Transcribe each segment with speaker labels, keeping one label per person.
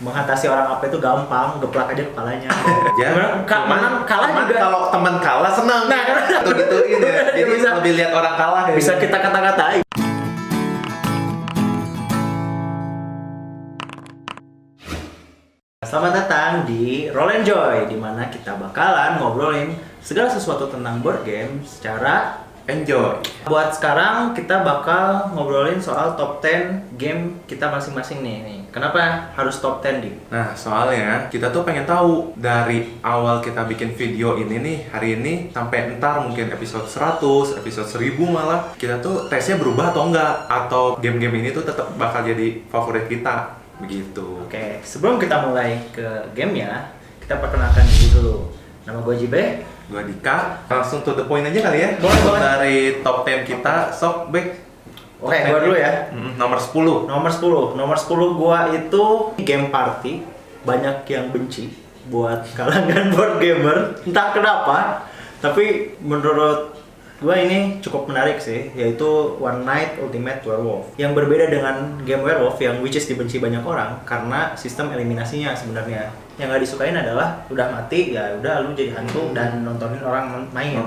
Speaker 1: Mengatasi orang apa itu gampang, geplak aja kepalanya.
Speaker 2: Ya,
Speaker 1: Menang kalah
Speaker 2: cuman
Speaker 1: juga.
Speaker 2: kalau teman kalah seneng.
Speaker 1: Nah, kan?
Speaker 2: Atau gituin ya. Jadi
Speaker 1: Bisa.
Speaker 2: lebih lihat orang kalah ya.
Speaker 1: Bisa kita kata-katain. Selamat datang di Roll and Joy, di mana kita bakalan ngobrolin segala sesuatu tentang board game secara
Speaker 2: enjoy.
Speaker 1: buat sekarang kita bakal ngobrolin soal top 10 game kita masing-masing nih. Kenapa harus top 10 di?
Speaker 2: Nah, soalnya kita tuh pengen tahu dari awal kita bikin video ini nih, hari ini sampai ntar mungkin episode 100, episode 1000 malah, kita tuh tesnya berubah atau enggak, atau game-game ini tuh tetap bakal jadi favorit kita. Begitu.
Speaker 1: Oke, sebelum kita mulai ke gamenya, kita perkenalkan diri dulu. Nama gue JB.
Speaker 2: Gua Dika, langsung to the point aja kali ya.
Speaker 1: Boleh.
Speaker 2: Dari top 10 kita, sok back.
Speaker 1: Oke, gue dulu ya.
Speaker 2: Nomor 10.
Speaker 1: Nomor 10 gua itu game party. Banyak yang benci buat kalangan board gamer, entah kenapa. Tapi menurut gua ini cukup menarik sih, yaitu One Night Ultimate Werewolf. Yang berbeda dengan game Werewolf yang which is dibenci banyak orang karena sistem eliminasinya sebenarnya. Yang nggak disukain adalah udah mati ya udah lu jadi hantu dan nontonin orang main.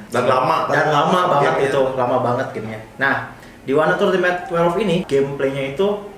Speaker 2: Dan lama
Speaker 1: banget itu, lama banget gamenya. Nah, di One Night Ultimate Werewolf ini gameplaynya itu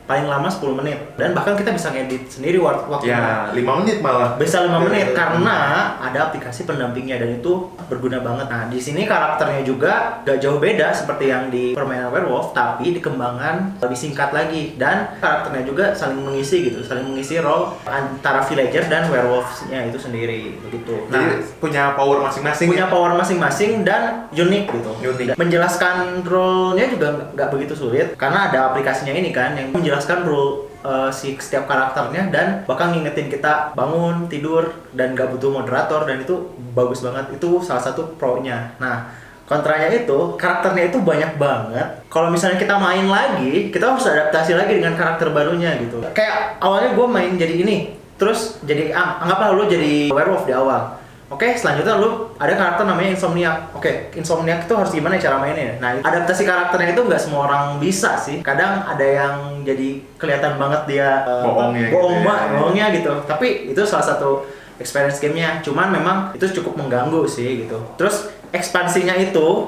Speaker 1: paling lama 10 menit dan bahkan kita bisa ngedit sendiri waktunya.
Speaker 2: Ya, 5 menit malah.
Speaker 1: Bisa 5 menit karena ada aplikasi pendampingnya dan itu berguna banget. Nah, di sini karakternya juga gak jauh beda seperti yang di permainan Werewolf, tapi dikembangkan lebih singkat lagi dan karakternya juga saling mengisi role antara villager dan werewolf-nya itu sendiri begitu.
Speaker 2: Jadi punya power masing-masing.
Speaker 1: Punya power masing-masing dan unik gitu.
Speaker 2: Unik.
Speaker 1: Dan menjelaskan role-nya juga nggak begitu sulit karena ada aplikasinya ini kan yang menjelaskan role si setiap karakternya dan bahkan ngingetin kita bangun, tidur dan nggak butuh moderator dan itu bagus banget. Itu salah satu pro-nya. Nah, kontranya itu karakternya itu banyak banget. Kalau misalnya kita main lagi, kita harus adaptasi lagi dengan karakter barunya gitu. Kayak awalnya gue main jadi ini, terus jadi anggaplah lu jadi werewolf di awal. Oke, selanjutnya lu ada karakter namanya Insomniac. Oke, Insomniac itu harus gimana cara mainnya? Nah, adaptasi karakternya itu nggak semua orang bisa sih. Kadang ada yang jadi kelihatan banget dia bohongnya gitu. Tapi itu salah satu experience gamenya. Cuman memang itu cukup mengganggu sih gitu. Terus ekspansinya itu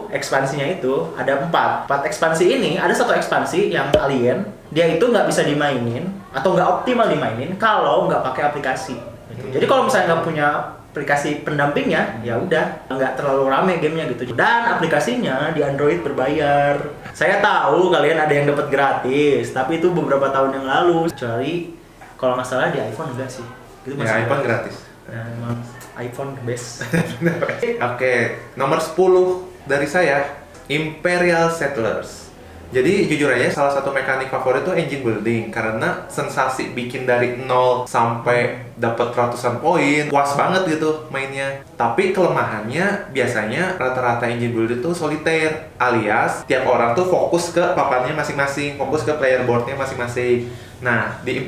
Speaker 1: ada 4 ekspansi ini. Ada satu ekspansi yang alien. Dia itu nggak bisa dimainin atau nggak optimal dimainin kalau nggak pakai aplikasi. Gitu. Jadi kalau misalnya nggak punya aplikasi pendampingnya, ya udah nggak terlalu rame gamenya gitu. Dan aplikasinya di Android berbayar. Saya tahu kalian ada yang dapat gratis, tapi itu beberapa tahun yang lalu. Kecuali kalau nggak salah di iPhone enggak sih. Gitu
Speaker 2: Ya, iPhone gratis.
Speaker 1: Nah, emang iPhone the best.
Speaker 2: Oke, nomor 10 dari saya, Imperial Settlers. Jadi jujur aja salah satu mekanik favorit itu engine building karena sensasi bikin dari 0 sampai dapat ratusan poin, puas banget gitu mainnya. Tapi kelemahannya biasanya rata-rata engine building itu solitaire, alias tiap orang tuh fokus ke papannya masing-masing, fokus ke player boardnya masing-masing. Nah, di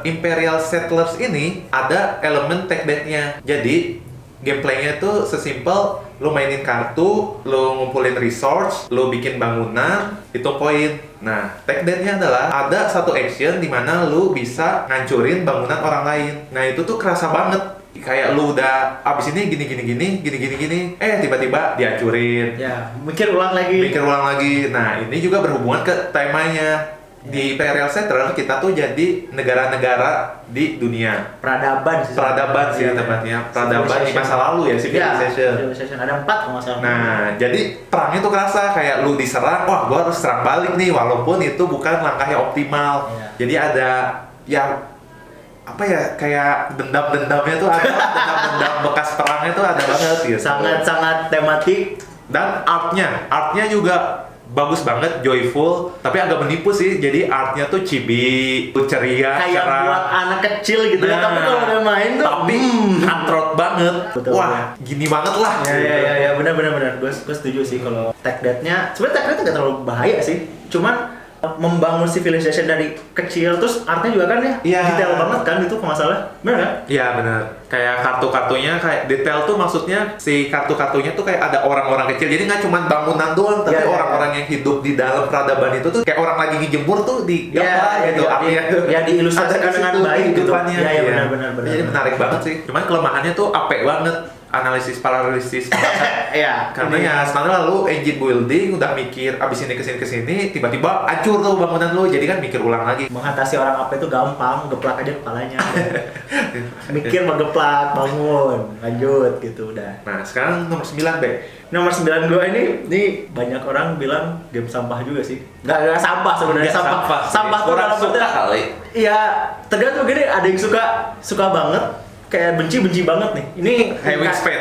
Speaker 2: Imperial Settlers ini ada elemen tech deck-nya. Jadi gameplaynya tuh sesimpel lu mainin kartu, lu ngumpulin resource, lu bikin bangunan, itu poin. Nah, tech deck-nya adalah ada satu action di mana lu bisa ngancurin bangunan orang lain. Nah, itu tuh kerasa banget. Kayak lu udah abis ini gini, tiba-tiba dihancurin.
Speaker 1: Ya, mikir ulang lagi.
Speaker 2: Nah, ini juga berhubungan ke temanya. Di Imperial Settlers kita tuh jadi negara-negara di dunia.
Speaker 1: Peradaban sih
Speaker 2: Tepatnya. Peradaban di masa lalu ya,
Speaker 1: Civilization. Ada 4 kalau nggak salah.
Speaker 2: Nah, jadi perangnya tuh kerasa kayak lu diserang, wah gua harus serang balik nih walaupun itu bukan langkah yang optimal.
Speaker 1: Iya.
Speaker 2: Jadi ada yang apa ya, kayak dendam-dendamnya tuh ada, dendam-dendam bekas perangnya tuh ada banget gitu.
Speaker 1: Sangat tematik.
Speaker 2: Dan artnya juga bagus banget, joyful, tapi agak menipu sih. Jadi artnya tuh chibi, ceria,
Speaker 1: Kayak
Speaker 2: cerah.
Speaker 1: buat anak kecil gitu ya. Tapi kalau udah main tuh
Speaker 2: cutthroat banget.
Speaker 1: Betul,
Speaker 2: wah, gini banget lah.
Speaker 1: Ya, benar. Gue setuju sih kalau tech deck-nya. Sebenarnya tech deck nggak terlalu bahaya sih. Cuman membangun civilization dari kecil, terus artnya juga kan ya detail banget kan itu kalau nggak salah. Benar kan?
Speaker 2: Iya, benar. Kayak kartu-kartunya kayak detail tuh maksudnya si kartu-kartunya tuh kayak ada orang-orang kecil. Jadi nggak cuma bangunan doang, tapi orang-orang yang hidup di dalam peradaban itu tuh kayak orang lagi ngejemur tuh digambar gitu. Artinya tuh
Speaker 1: ya diilustrasikan dengan baik gitu. Iya benar.
Speaker 2: Jadi menarik banget sih. Cuman kelemahannya tuh apek banget. Analisis paralisis
Speaker 1: ya
Speaker 2: karena ya sebenarnya lu engine building udah mikir abis ini kesini tiba-tiba hancur tuh bangunan lu, jadi kan mikir ulang lagi.
Speaker 1: Mengatasi orang apa itu gampang, geplak aja kepalanya. Mikir geplak, bangun, lanjut gitu udah.
Speaker 2: Nah sekarang nomor 9 Be.
Speaker 1: Nomor 9 gua ini banyak orang bilang game sampah juga sih. Nggak sampah sebenarnya, sampah tuh dalam
Speaker 2: suka kali.
Speaker 1: Iya, tergantung gini, ada yang suka banget, kayak benci banget nih. Ini
Speaker 2: kayak Wingspan.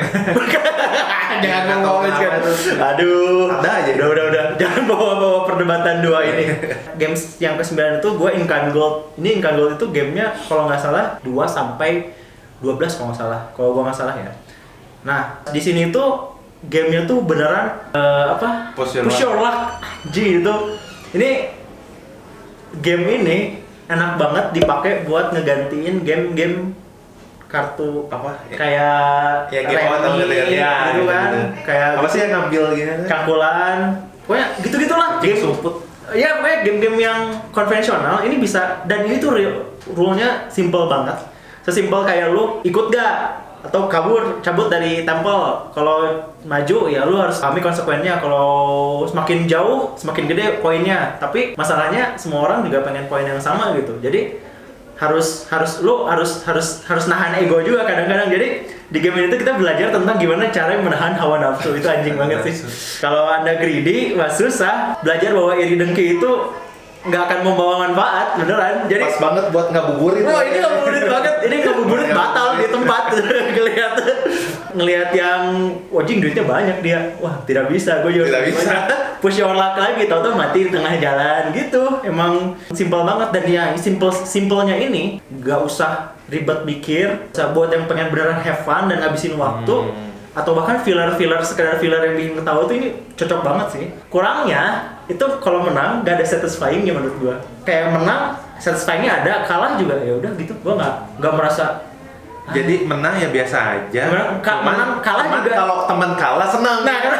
Speaker 1: Jangan ngomong Wingspan. Aduh.
Speaker 2: Ada aja.
Speaker 1: Udah. Jangan bawa perdebatan dua ini. Games yang ke-9 itu gue Incan Gold. Ini Incan Gold itu gamenya kalau nggak salah 2 sampai 12 kalau nggak salah. Kalau gue nggak salah ya. Nah, di sini tuh gamenya tuh beneran Push your luck. Itu. Ini game ini enak banget dipakai buat ngegantiin game-game kartu kayak remi gitu kan, kayak
Speaker 2: apa sih yang ngambil gitu,
Speaker 1: calculan, pokoknya gitu-gitulah game sumput. Ya pokoknya game-game yang konvensional ini bisa, dan ini tuh rule-nya simple banget, sesimpel kayak lu ikut gak atau cabut dari temple. Kalau maju ya lu harus pahami konsekuensinya. Kalau semakin jauh semakin gede poinnya, tapi masalahnya semua orang juga pengen poin yang sama gitu, jadi harus nahan ego juga kadang-kadang. Jadi di game ini tuh kita belajar tentang gimana cara menahan hawa nafsu. Itu anjing banget sih. Kalau Anda greedy, wah susah. Belajar bahwa iri dengki itu nggak akan membawa manfaat, beneran. Jadi
Speaker 2: pas banget buat ngabuburit.
Speaker 1: Oh, ini ngabuburit banget. Ini ngabuburit batal di tempat. ngelihat yang wajing duitnya banyak dia. Wah, tidak bisa. Gue juga
Speaker 2: tidak bisa.
Speaker 1: Push your luck lagi, tau-tau mati di tengah jalan gitu. Emang simpel banget, dan ya simpelnya ini nggak usah ribet mikir. Buat yang pengen beneran have fun dan ngabisin waktu, atau bahkan sekedar filler yang bikin ketawa tuh ini cocok banget sih. Kurangnya itu kalau menang gak ada satisfyingnya menurut gua. Kayak menang satisfyingnya ada, kalah juga ya udah gitu. Gua nggak merasa.
Speaker 2: Jadi menang ya biasa aja.
Speaker 1: Menang kalah juga.
Speaker 2: Kalau teman kalah senang.
Speaker 1: Nah, karena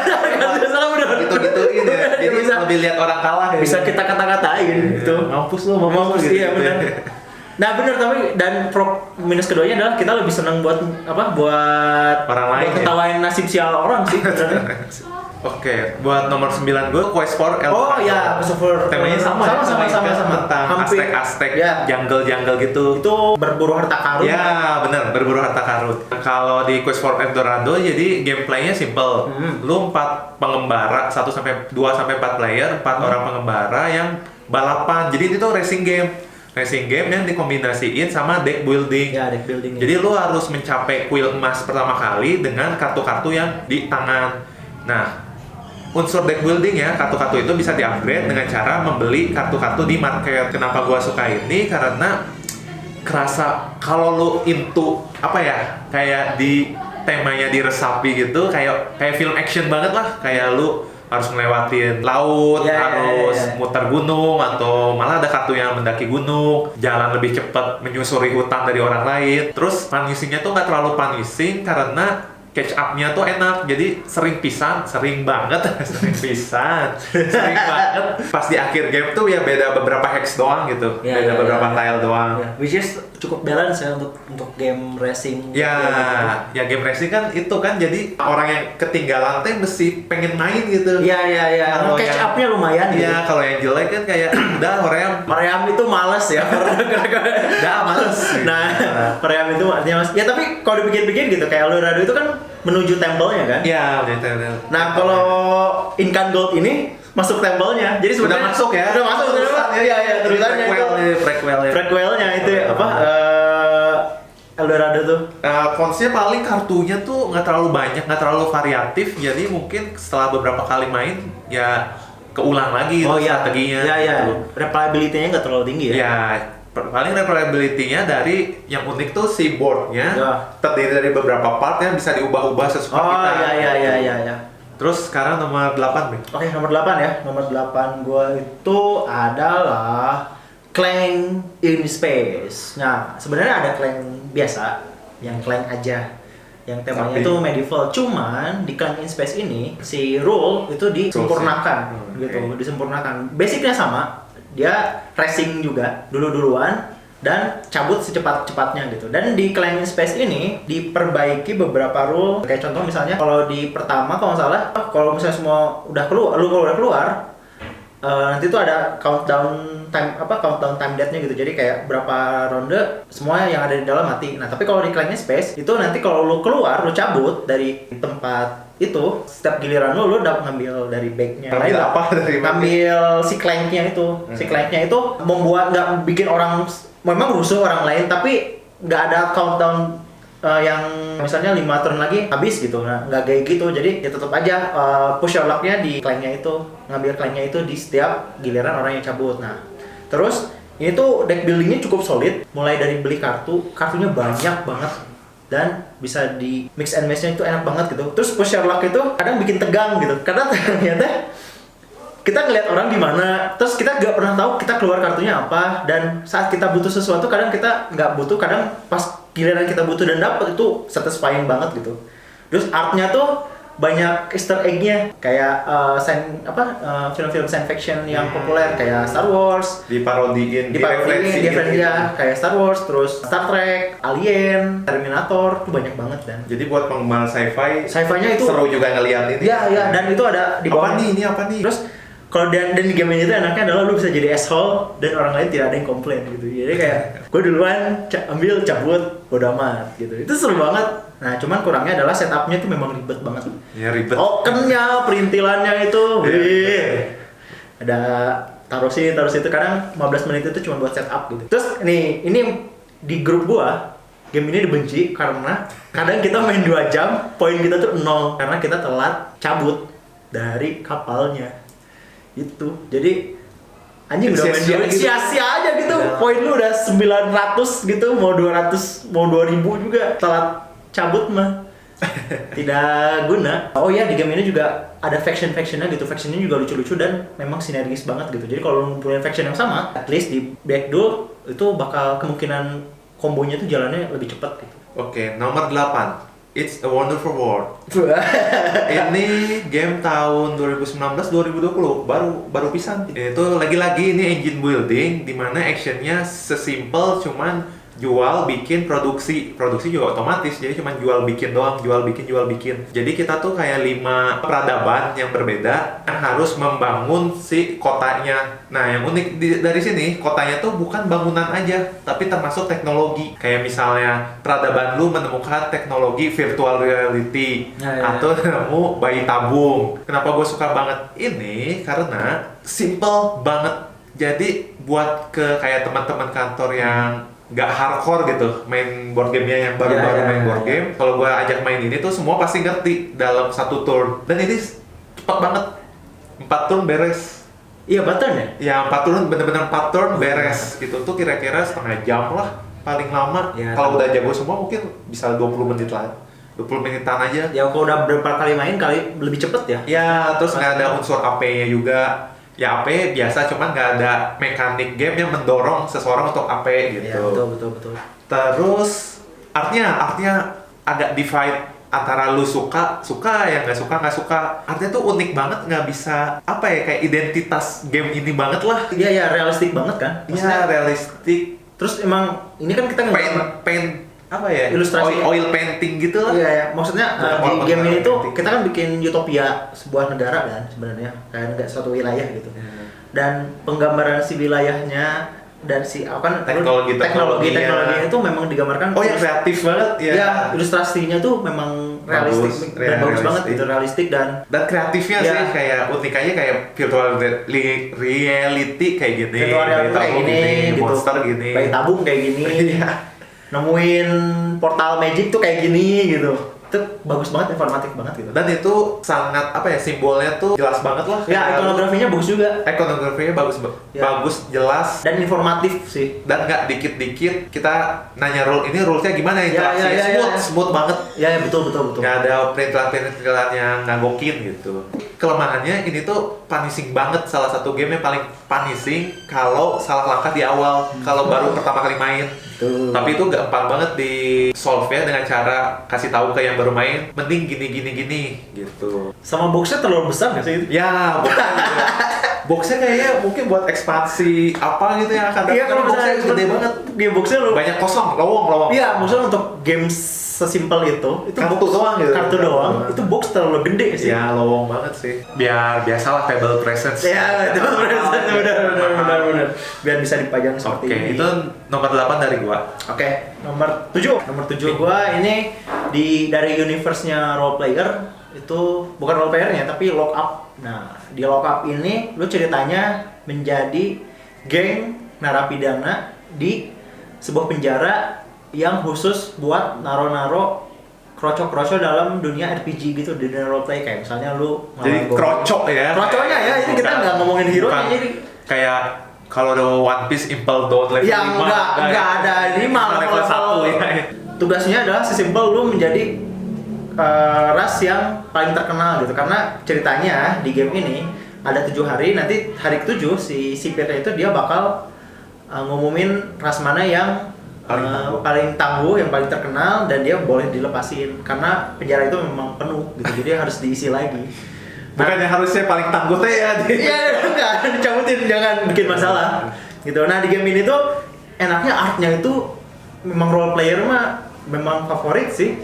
Speaker 1: salah bener.
Speaker 2: Gitu-gituin ya. Jadi bisa lebih lihat orang kalah.
Speaker 1: Bisa kita kata-katain gitu.
Speaker 2: Mampus gitu.
Speaker 1: Iya benar. Nah benar, tapi dan minus keduanya adalah kita lebih senang buat
Speaker 2: orang lain.
Speaker 1: Buat ketawain nasib sial orang sih.
Speaker 2: Oke, buat nomor 9 gue Quest for El Dorado.
Speaker 1: Oh iya, Quest for
Speaker 2: temanya sama. Tentang Aztec, jungle gitu.
Speaker 1: Itu berburu harta karun.
Speaker 2: Ya, bener, berburu harta karun. Kalau di Quest for El Dorado jadi gameplaynya simple. Lu 4 pengembara, 1 sampai 2 sampai 4 player, 4 orang pengembara yang balapan. Jadi itu racing game yang dikombinasiin sama deck building.
Speaker 1: Ya, deck building.
Speaker 2: Jadi lu harus mencapai kuil emas pertama kali dengan kartu-kartu yang di tangan. Nah, unsur deck building ya, kartu-kartu itu bisa di-upgrade dengan cara membeli kartu-kartu di market. Kenapa gua suka ini? Karena kerasa kalau lu into kayak di temanya diresapi gitu, kayak film action banget lah. Kayak lu harus ngelewatin laut, muter gunung, atau malah ada kartu yang mendaki gunung, jalan lebih cepat, menyusuri hutan dari orang lain. Terus punishing-nya tuh nggak terlalu punishing karena catch up-nya tuh enak, jadi sering banget pas di akhir game tuh ya beda beberapa hex doang gitu, beberapa tile doang,
Speaker 1: which is cukup balance ya untuk game racing.
Speaker 2: Ya game racing kan itu kan, jadi orang yang ketinggalan tuh mesti pengen main gitu.
Speaker 1: Iya. Catch up-nya lumayan gitu.
Speaker 2: Iya, kalau yang jelek kan kayak udah
Speaker 1: Hoream itu males ya.
Speaker 2: males.
Speaker 1: Nah, Hoream itu artinya mas. Ya tapi kalau dipikir-pikir gitu, kayak Eldorado itu kan menuju temple-nya kan?
Speaker 2: Iya, menuju temple.
Speaker 1: Nah, kalau Incan Gold ini masuk temple-nya. Jadi
Speaker 2: sudah masuk ya.
Speaker 1: Udah masuk Iya, terusannya itu. Prequel-nya itu Eldorado tuh.
Speaker 2: Konsepnya paling kartunya tuh nggak terlalu banyak, nggak terlalu variatif. Jadi mungkin setelah beberapa kali main ya keulang lagi strateginya.
Speaker 1: Iya. Replayability-nya nggak terlalu tinggi ya?
Speaker 2: Ya, paling replayability-nya dari yang unik tuh si board-nya terdiri dari beberapa part yang bisa diubah-ubah sesuka kita.
Speaker 1: Iya.
Speaker 2: Terus sekarang nomor 8 nih.
Speaker 1: Oke, nomor 8 ya. Nomor 8 gua itu adalah Clang in Space. Nah, sebenarnya ada Clang biasa yang Clank aja. Yang temanya
Speaker 2: Tapi-
Speaker 1: itu medieval. Cuman di Clank in Space ini si rule itu disempurnakan gitu, disempurnakan. Basicnya sama. Dia racing juga duluan dan cabut secepat-cepatnya gitu. Dan di Clank in Space ini diperbaiki beberapa rule. Kayak contoh misalnya kalau di pertama kalau nggak salah, kalau misalnya semua udah keluar, kalau udah keluar, nanti tuh ada countdown time death-nya gitu. Jadi kayak berapa ronde semua yang ada di dalam mati. Nah, tapi kalau di Clank in Space itu nanti kalau lu keluar, lu cabut dari tempat itu, setiap giliran lu udah ngambil dari bag-nya.
Speaker 2: Ngambil apa dari bag?
Speaker 1: Ngambil si Clank-nya itu. Si Clank-nya itu membuat nggak bikin orang memang rusuh orang lain, tapi nggak ada countdown yang misalnya 5 turn lagi habis gitu. Nah, nggak kayak gitu. Jadi ya tetap aja push your luck-nya di Clank-nya itu, ngambil Clank-nya itu di setiap giliran orang yang cabut. Nah, terus ini tuh deck buildingnya cukup solid, mulai dari beli kartunya banyak banget dan bisa di mix and match-nya itu enak banget gitu. Terus push your luck itu kadang bikin tegang gitu, karena ternyata kita ngeliat orang di mana, terus kita nggak pernah tahu kita keluar kartunya apa, dan saat kita butuh sesuatu kadang kita nggak butuh, kadang pas giliran kita butuh dan dapat itu satisfying banget gitu. Terus artnya tuh banyak Easter egg-nya kayak film-film science fiction yang populer kayak Star Wars,
Speaker 2: Diparodiin,
Speaker 1: direferensi
Speaker 2: gitu.
Speaker 1: ya, kayak Star Wars, terus Star Trek, Alien, Terminator, tuh banyak banget dan
Speaker 2: Jadi buat penggemar
Speaker 1: sci-fi-nya itu
Speaker 2: seru juga ngeliat ini.
Speaker 1: ya, dan itu ada di bawah.
Speaker 2: Apa nih? Ini apa nih?
Speaker 1: Terus kalau dan di game ini tuh enaknya adalah lu bisa jadi asshole dan orang lain tidak ada yang komplain gitu. Jadi kayak gue duluan ambil cabut bodo amat gitu. Itu seru banget. Nah, cuman kurangnya adalah setupnya tuh memang ribet banget.
Speaker 2: Ya ribet.
Speaker 1: Tokennya, perintilannya itu, ada taruh sini, taruh situ. Kadang 15 menit itu cuma buat setup gitu. Terus ini di grup gua, game ini dibenci karena kadang kita main 2 jam, poin kita tuh 0 karena kita telat cabut dari kapalnya. Itu. Jadi anjing udah main
Speaker 2: Sia-sia gitu.
Speaker 1: sia-sia aja gitu.
Speaker 2: Ya.
Speaker 1: Poin lu udah 900 gitu, mau 200, mau 2000 juga telat cabut mah. Tidak guna. Oh iya, di game ini juga ada faction-factionnya gitu. Factionnya juga lucu-lucu dan memang sinergis banget gitu. Jadi kalau lu ngumpulin faction yang sama, at least di backdoor itu bakal kemungkinan kombonya tuh jalannya lebih cepat gitu.
Speaker 2: Oke, nomor 8. It's a Wonderful World. Ini game tahun 2019-2020, baru pisan. Itu lagi-lagi ini engine building, dimana actionnya sesimpel cuman jual, bikin, produksi juga otomatis, jadi cuma jual bikin doang, jual bikin. Jadi kita tuh kayak 5 peradaban yang berbeda yang harus membangun si kotanya. Nah, yang unik dari sini, kotanya tuh bukan bangunan aja, tapi termasuk teknologi. Kayak misalnya peradaban lu menemukan teknologi virtual reality atau nemu bayi tabung. Kenapa gue suka banget ini? Karena simple banget. Jadi buat ke kayak teman-teman kantor yang nggak hardcore gitu main board gamenya, yang baru-baru main board game, kalau gue ajak main ini tuh semua pasti ngerti dalam 1 turn, dan ini cepat banget, 4 turn beres.
Speaker 1: Iya, pattern ya?
Speaker 2: Ya 4 turn, bener-bener 4 turn beres gitu tuh, kira-kira setengah jam lah paling lama.
Speaker 1: Ya,
Speaker 2: kalau udah jago semua mungkin bisa 20 menit lah, 20 menitan aja.
Speaker 1: Ya kalau udah berapa kali main kali lebih cepet ya.
Speaker 2: Ya terus nggak ada unsur AP-nya juga. Ya AP biasa, cuman nggak ada mekanik game yang mendorong seseorang untuk AP gitu.
Speaker 1: Iya, betul.
Speaker 2: Terus artnya agak divide antara lu suka ya, nggak suka. Artinya tuh unik banget, nggak bisa apa ya, kayak identitas game ini banget lah.
Speaker 1: Iya, realistik banget kan?
Speaker 2: Iya, realistik.
Speaker 1: Terus emang ini kan kita
Speaker 2: Paint apa ya?
Speaker 1: Ilustrasi.
Speaker 2: Oil painting gitu lah.
Speaker 1: Iya, maksudnya di
Speaker 2: Bukan
Speaker 1: game ini tuh
Speaker 2: painting.
Speaker 1: kita kan bikin utopia sebuah negara kan sebenarnya, kayak nggak suatu wilayah gitu. Dan penggambaran si wilayahnya dan si teknologi itu memang digambarkan.
Speaker 2: Oh ya, kreatif banget ya.
Speaker 1: Ya, ilustrasinya tuh memang realistik dan bagus banget gitu, realistik dan
Speaker 2: kreatifnya
Speaker 1: ya,
Speaker 2: sih kayak unik aja, kayak virtual reality kayak gini,
Speaker 1: virtual reality kayak gini, gitu.
Speaker 2: Monster gini,
Speaker 1: bayi tabung kayak gini.
Speaker 2: Iya.
Speaker 1: Nemuin portal magic tuh kayak gini gitu. Itu bagus banget, informatif banget gitu.
Speaker 2: Dan itu sangat apa ya, simbolnya tuh jelas banget lah.
Speaker 1: Ya, ikonografinya bagus juga.
Speaker 2: Ikonografinya bagus,
Speaker 1: Ya.
Speaker 2: bagus, jelas,
Speaker 1: Dan informatif sih.
Speaker 2: dan nggak dikit-dikit kita nanya rule-nya gimana,
Speaker 1: Ya,
Speaker 2: interaksinya
Speaker 1: ya.
Speaker 2: smooth banget.
Speaker 1: Ya, betul.
Speaker 2: Nggak ada perintilan-perintilan yang ngagokin gitu. Kelemahannya ini tuh punishing banget, salah satu game yang paling punishing kalau salah langkah di awal, kalau baru pertama kali main.
Speaker 1: Gitu.
Speaker 2: Tapi itu gampang banget di solve ya dengan cara kasih tahu ke yang baru main, mending gini gitu.
Speaker 1: Sama boxnya terlalu besar nggak sih itu?
Speaker 2: Ya, boxnya kayaknya mungkin buat ekspansi apa gitu yang akan datang.
Speaker 1: Iya, kalau
Speaker 2: boxnya
Speaker 1: misalnya
Speaker 2: gede banget.
Speaker 1: Game boxnya lu.
Speaker 2: Banyak kosong, lowong.
Speaker 1: Iya, maksudnya untuk games sesimpel itu
Speaker 2: Kartu
Speaker 1: box,
Speaker 2: doang gitu.
Speaker 1: Kartu doang, itu box terlalu gede sih.
Speaker 2: Ya, lowong banget sih. Biar biasalah table presence.
Speaker 1: Ya, itu benar. Biar bisa dipajang seperti
Speaker 2: Oke,
Speaker 1: ini.
Speaker 2: itu nomor 8 dari gua.
Speaker 1: Oke, nomor 7. Nomor 7 gua ini dari universe-nya role player, itu bukan role player-nya tapi lock up. Nah, di lock up ini lu ceritanya menjadi geng narapidana di sebuah penjara yang khusus buat naro-naro kroco-kroco dalam dunia RPG gitu, di dunia role play. Kayak misalnya lu
Speaker 2: Jadi krocok ya.
Speaker 1: Kroconya ya, ini kita nggak ngomongin hero
Speaker 2: bukan
Speaker 1: jadi
Speaker 2: kayak kalau ada One Piece Impel Down level 5
Speaker 1: yang nggak ada ini malah
Speaker 2: level 1 ya.
Speaker 1: Tugasnya adalah sesimpel lu menjadi ras yang paling terkenal gitu, karena ceritanya di game ini ada 7 hari, nanti hari ke-7 si sipirnya itu dia bakal ngumumin ras mana yang paling tangguh, yang paling terkenal, dan dia boleh dilepasin karena penjara itu memang penuh gitu, jadi harus diisi lagi.
Speaker 2: Bukannya harusnya paling tangguh teh ya.
Speaker 1: Iya, enggak, dicabutin, jangan bikin masalah gitu. Nah, di game ini tuh enaknya artnya itu memang role player mah memang favorit sih.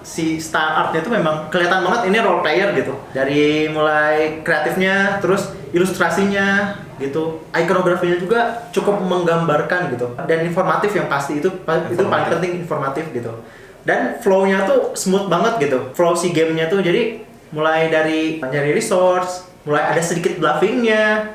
Speaker 1: Si style artnya tuh memang kelihatan banget ini role player gitu. Dari mulai kreatifnya, terus ilustrasinya gitu, ikonografinya juga cukup menggambarkan gitu, dan informatif yang pasti itu paling penting, informatif gitu. Dan flow-nya tuh smooth banget gitu, flow si gamenya tuh. Jadi mulai dari nyari resource, mulai ada sedikit bluffingnya,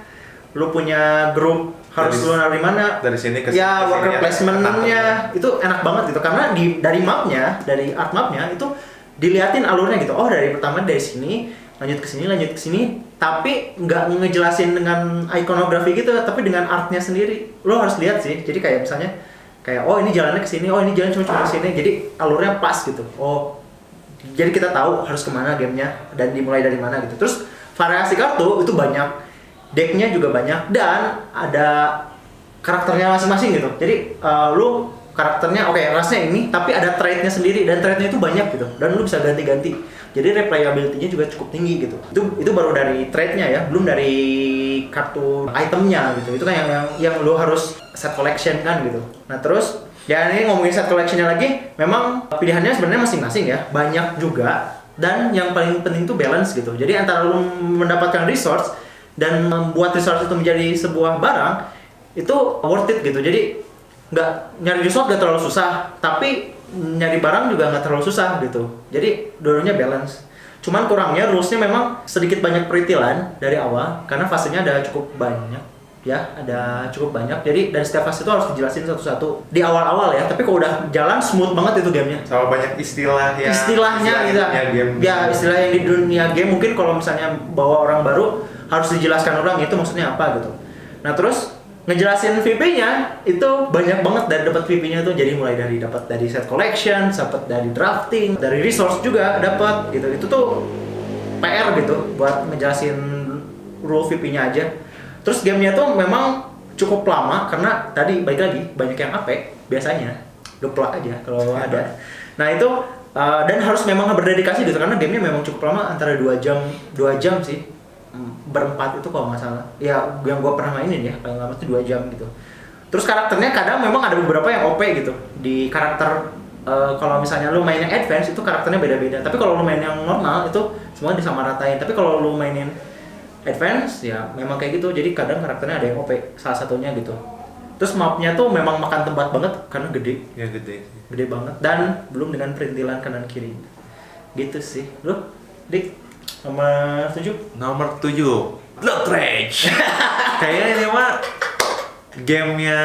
Speaker 1: lu punya grup harus lu dari mana,
Speaker 2: dari sini ke
Speaker 1: ya, worker
Speaker 2: ya,
Speaker 1: placement-nya itu enak banget gitu, karena dari mapnya, dari art mapnya itu diliatin alurnya gitu. Oh, dari pertama dari sini lanjut ke sini, tapi nggak ngejelasin dengan ikonografi gitu, tapi dengan artnya sendiri. Lo harus lihat sih. Jadi kayak misalnya kayak oh ini jalannya ke sini, oh ini jalan cuma ke sini. Jadi alurnya pas gitu. Oh, jadi kita tahu harus kemana gamenya dan dimulai dari mana gitu. Terus variasi kartu itu banyak, decknya juga banyak, dan ada karakternya masing-masing gitu. Jadi lu karakternya oke, rasnya ini, tapi ada trait-nya sendiri, dan trait-nya itu banyak gitu, dan lu bisa ganti-ganti. Jadi replayability-nya juga cukup tinggi gitu. Itu baru dari trait-nya ya, belum dari kartu itemnya gitu. Itu kan yang lu harus set collection kan gitu. Nah, terus ya ini ngomongin set collection-nya lagi, memang pilihannya sebenarnya masing-masing ya, banyak juga, dan yang paling penting itu balance gitu. Jadi antara lu mendapatkan resource dan membuat resource itu menjadi sebuah barang, itu worth it gitu. Jadi nggak nyari resource nggak terlalu susah, tapi nyari barang juga nggak terlalu susah gitu. Jadi dua-duanya balance. Cuman kurangnya rulesnya memang sedikit banyak peritilan dari awal, karena fasenya ada cukup banyak ya, ada cukup banyak. Jadi dari setiap fase itu harus dijelasin satu-satu di awal-awal ya. Tapi kalau udah jalan smooth banget itu gamenya.
Speaker 2: Sama banyak istilahnya
Speaker 1: gitu.
Speaker 2: game.
Speaker 1: Ya, istilah yang di dunia game mungkin kalau misalnya bawa orang baru harus dijelaskan orang itu maksudnya apa gitu. Nah, terus ngejelasin VP-nya itu banyak banget, dari dapat VP-nya tuh. Jadi mulai dari dapat dari set collection, dapat dari drafting, dari resource juga dapat gitu. Itu tuh PR gitu buat ngejelasin rule VP-nya aja. Terus gamenya tuh memang cukup lama, karena tadi balik lagi banyak yang apek biasanya, geplak aja kalau ada. Nah, itu dan harus memang berdedikasi gitu, karena gamenya memang cukup lama, antara 2 jam sih. Berempat itu kalau nggak salah ya, yang gue pernah mainin ya, paling lama itu 2 jam gitu. Terus karakternya kadang memang ada beberapa yang OP gitu di karakter. Kalau misalnya lu main yang advance itu karakternya beda-beda, tapi kalau lu main yang normal itu semua disamaratain. Tapi kalau lu mainin advance ya memang kayak gitu, jadi kadang karakternya ada yang OP, salah satunya gitu. Terus mapnya tuh memang makan tempat banget karena gede.
Speaker 2: Ya gede
Speaker 1: Banget, dan belum dengan perintilan kanan kiri gitu sih. Lu Dik, Nomor 7
Speaker 2: Blood Rage. Kayaknya ini mah gamenya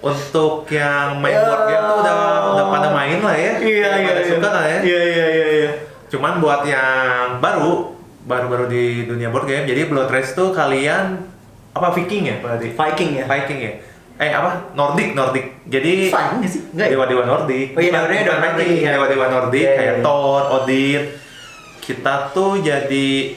Speaker 2: untuk yang main board game tuh udah pada main lah ya. Pada suka lah ya.
Speaker 1: Iya.
Speaker 2: Cuman buat yang baru di dunia board game, jadi Blood Rage tuh kalian apa, Viking ya berarti?
Speaker 1: Viking ya.
Speaker 2: Apa? Nordic. Jadi
Speaker 1: Viking sih? Enggak ya?
Speaker 2: Dewa-dewa Nordic.
Speaker 1: Oh iya,
Speaker 2: Dewa-dewa Nordic kayak Thor, Odin. Kita tuh jadi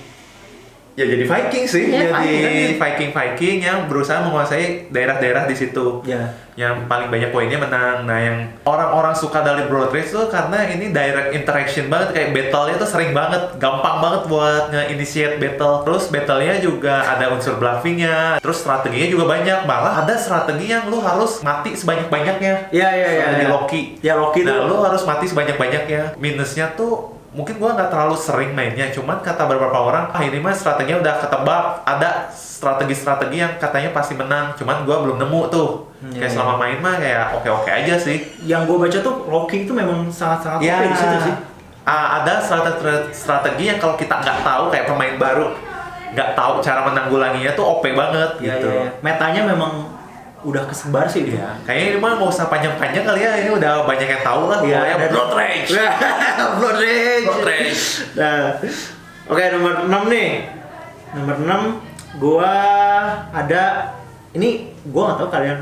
Speaker 2: Ya jadi Viking sih,
Speaker 1: Iya,
Speaker 2: jadi
Speaker 1: Viking
Speaker 2: Viking yang berusaha menguasai daerah-daerah di situ.
Speaker 1: Ya.
Speaker 2: Yang paling banyak poinnya menang. Nah, yang orang-orang suka dari Blood Rage tuh karena ini direct interaction banget, kayak battle-nya tuh sering banget, gampang banget buat nge-initiate battle. Terus battle-nya juga ada unsur bluffing-nya, terus strateginya juga banyak. Malah ada strategi yang lu harus mati sebanyak-banyaknya.
Speaker 1: Iya.
Speaker 2: Strategi Loki.
Speaker 1: Ya Loki
Speaker 2: Nah,
Speaker 1: tuh.
Speaker 2: lu harus mati sebanyak-banyaknya. Minusnya tuh mungkin gua nggak terlalu sering mainnya, cuman kata beberapa orang, ini mah strateginya udah ketebak, ada strategi-strategi yang katanya pasti menang, cuman gua belum nemu tuh. Kayak selama main mah kayak oke-oke aja sih.
Speaker 1: Yang gue baca tuh Loki itu memang sangat-sangat
Speaker 2: Ya,
Speaker 1: OP di situ sih.
Speaker 2: ada strategi yang kalau kita nggak tahu, kayak pemain baru nggak tahu cara menanggulanginya tuh OP banget gitu.
Speaker 1: Iya. Metanya memang udah kesebar sih itu.
Speaker 2: Ya, kayaknya ini mah nggak usah panjang-panjang kali ya, ini udah banyak yang tahu lah.
Speaker 1: Iya,
Speaker 2: Pokoknya
Speaker 1: dan-
Speaker 2: Blood Rage.
Speaker 1: Blood Rage.
Speaker 2: Blood Rage.
Speaker 1: Nah, oke, nomor 6 nih. Nomor 6 gua ada ini, gua nggak tahu kalian,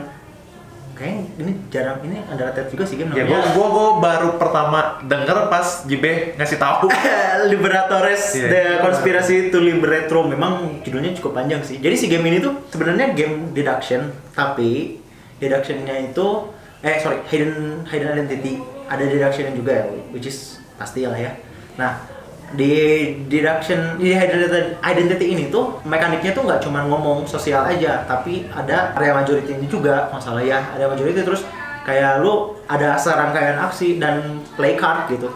Speaker 1: kayaknya ini jarang, ini underrated juga sih game
Speaker 2: Ya,
Speaker 1: namanya.
Speaker 2: gua baru pertama denger pas JB ngasih tahu.
Speaker 1: Liberatores,
Speaker 2: Iya.
Speaker 1: The Conspiracy to Liberate Rome. Memang judulnya cukup panjang sih. Jadi si game ini tuh sebenarnya game deduction, tapi deductionnya itu hidden identity. Ada deductionnya juga ya, which is pasti lah ya. Nah, di hidden identity ini tuh mekaniknya tuh nggak cuma ngomong sosial aja, tapi ada area majority-nya juga, masalah ya. Ada majority, terus kayak lu ada serangkaian aksi dan play card gitu.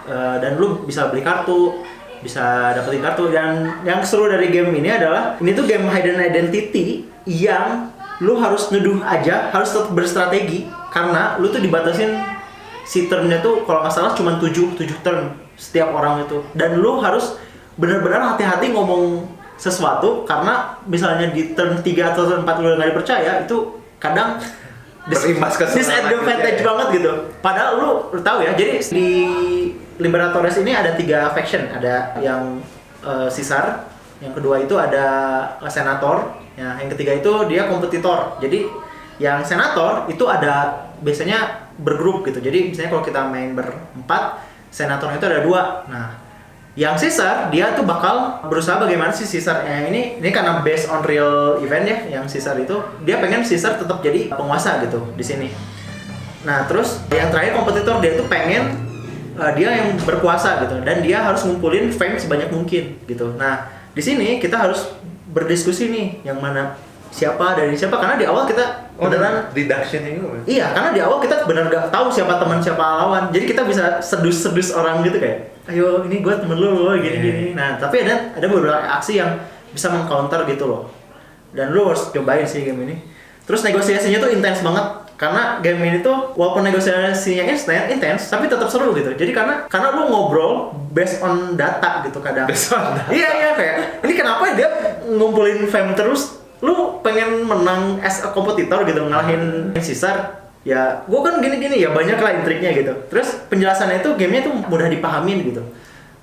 Speaker 1: Dan lu bisa beli kartu, bisa dapetin kartu. Dan yang seru dari game ini adalah ini tuh game hidden identity yang lu harus nuduh aja, harus tetap berstrategi karena lu tuh dibatasin si turn-nya tuh kalau nggak salah cuma 7 turn setiap orang itu. Dan lu harus benar-benar hati-hati ngomong sesuatu karena misalnya di turn 3 atau turn 4 lu nggak dipercaya, itu kadang
Speaker 2: Berimbas ke
Speaker 1: disadvantage banget gitu. Padahal lu tahu ya, jadi di Liberatores ini ada 3 faction. Ada yang Caesar, yang kedua itu ada Senator, ya, yang ketiga itu dia kompetitor. Jadi yang Senator itu ada biasanya bergrup gitu. Jadi misalnya kalau kita main berempat, Senatornya itu ada 2. Nah, yang Caesar dia tuh bakal berusaha bagaimana sih Caesar ini karena based on real event ya, yang Caesar itu dia pengen Caesar tetap jadi penguasa gitu di sini. Nah, terus yang terakhir kompetitor, dia tuh pengen dia yang berkuasa gitu, dan dia harus ngumpulin fame sebanyak mungkin gitu. Nah, di sini kita harus berdiskusi nih yang mana siapa dari siapa, karena di awal kita beneran
Speaker 2: deductionnya juga.
Speaker 1: iya, karena di awal kita benar gak tahu siapa teman siapa lawan. Jadi kita bisa sedus orang gitu kayak, ayo ini gue temen lu gini-gini. Nah, tapi ada beberapa aksi yang bisa meng-counter gitu loh. Dan lu harus cobain sih game ini. Terus negosiasinya tuh intens banget. Karena game ini tuh walaupun negosiasinya intens, tapi tetap seru gitu. Jadi karena lu ngobrol based on data gitu kadang.
Speaker 2: Based on data.
Speaker 1: Iya kayak, ini kenapa dia ngumpulin fame terus? Lu pengen menang as a kompetitor gitu, ngalahin Caesar. Ya, gua kan gini-gini ya, banyak lah intriknya gitu. Terus penjelasannya itu gamenya tuh mudah dipahamin gitu.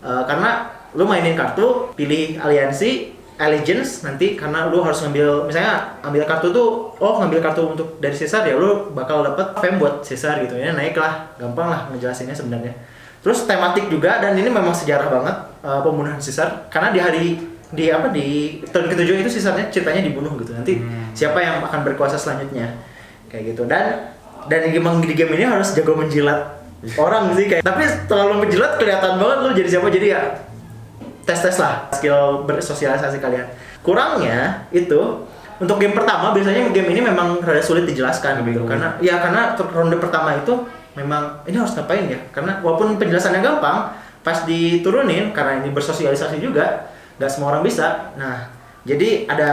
Speaker 1: Karena lu mainin kartu, pilih aliansi, allegiance nanti, karena lu harus ngambil, misalnya ambil kartu tuh, ngambil kartu untuk dari Caesar ya, lu bakal dapet fame buat Caesar gitu ya, naik lah, gampang lah ngejelasinnya sebenarnya. Terus tematik juga, dan ini memang sejarah banget pembunuhan Caesar, karena di turn ke-7 itu Caesarnya ceritanya dibunuh gitu. Nanti siapa yang akan berkuasa selanjutnya kayak gitu. Dan emang di game ini harus jago menjilat orang sih kayak, tapi terlalu menjilat kelihatan banget lu jadi siapa. Jadi ya tes lah skill bersosialisasi kalian. Kurangnya itu untuk game pertama, biasanya game ini memang rada sulit dijelaskan gitu. Karena ronde pertama itu memang ini harus ngapain ya, karena walaupun penjelasannya gampang, pas diturunin karena ini bersosialisasi juga nggak semua orang bisa. Nah, jadi ada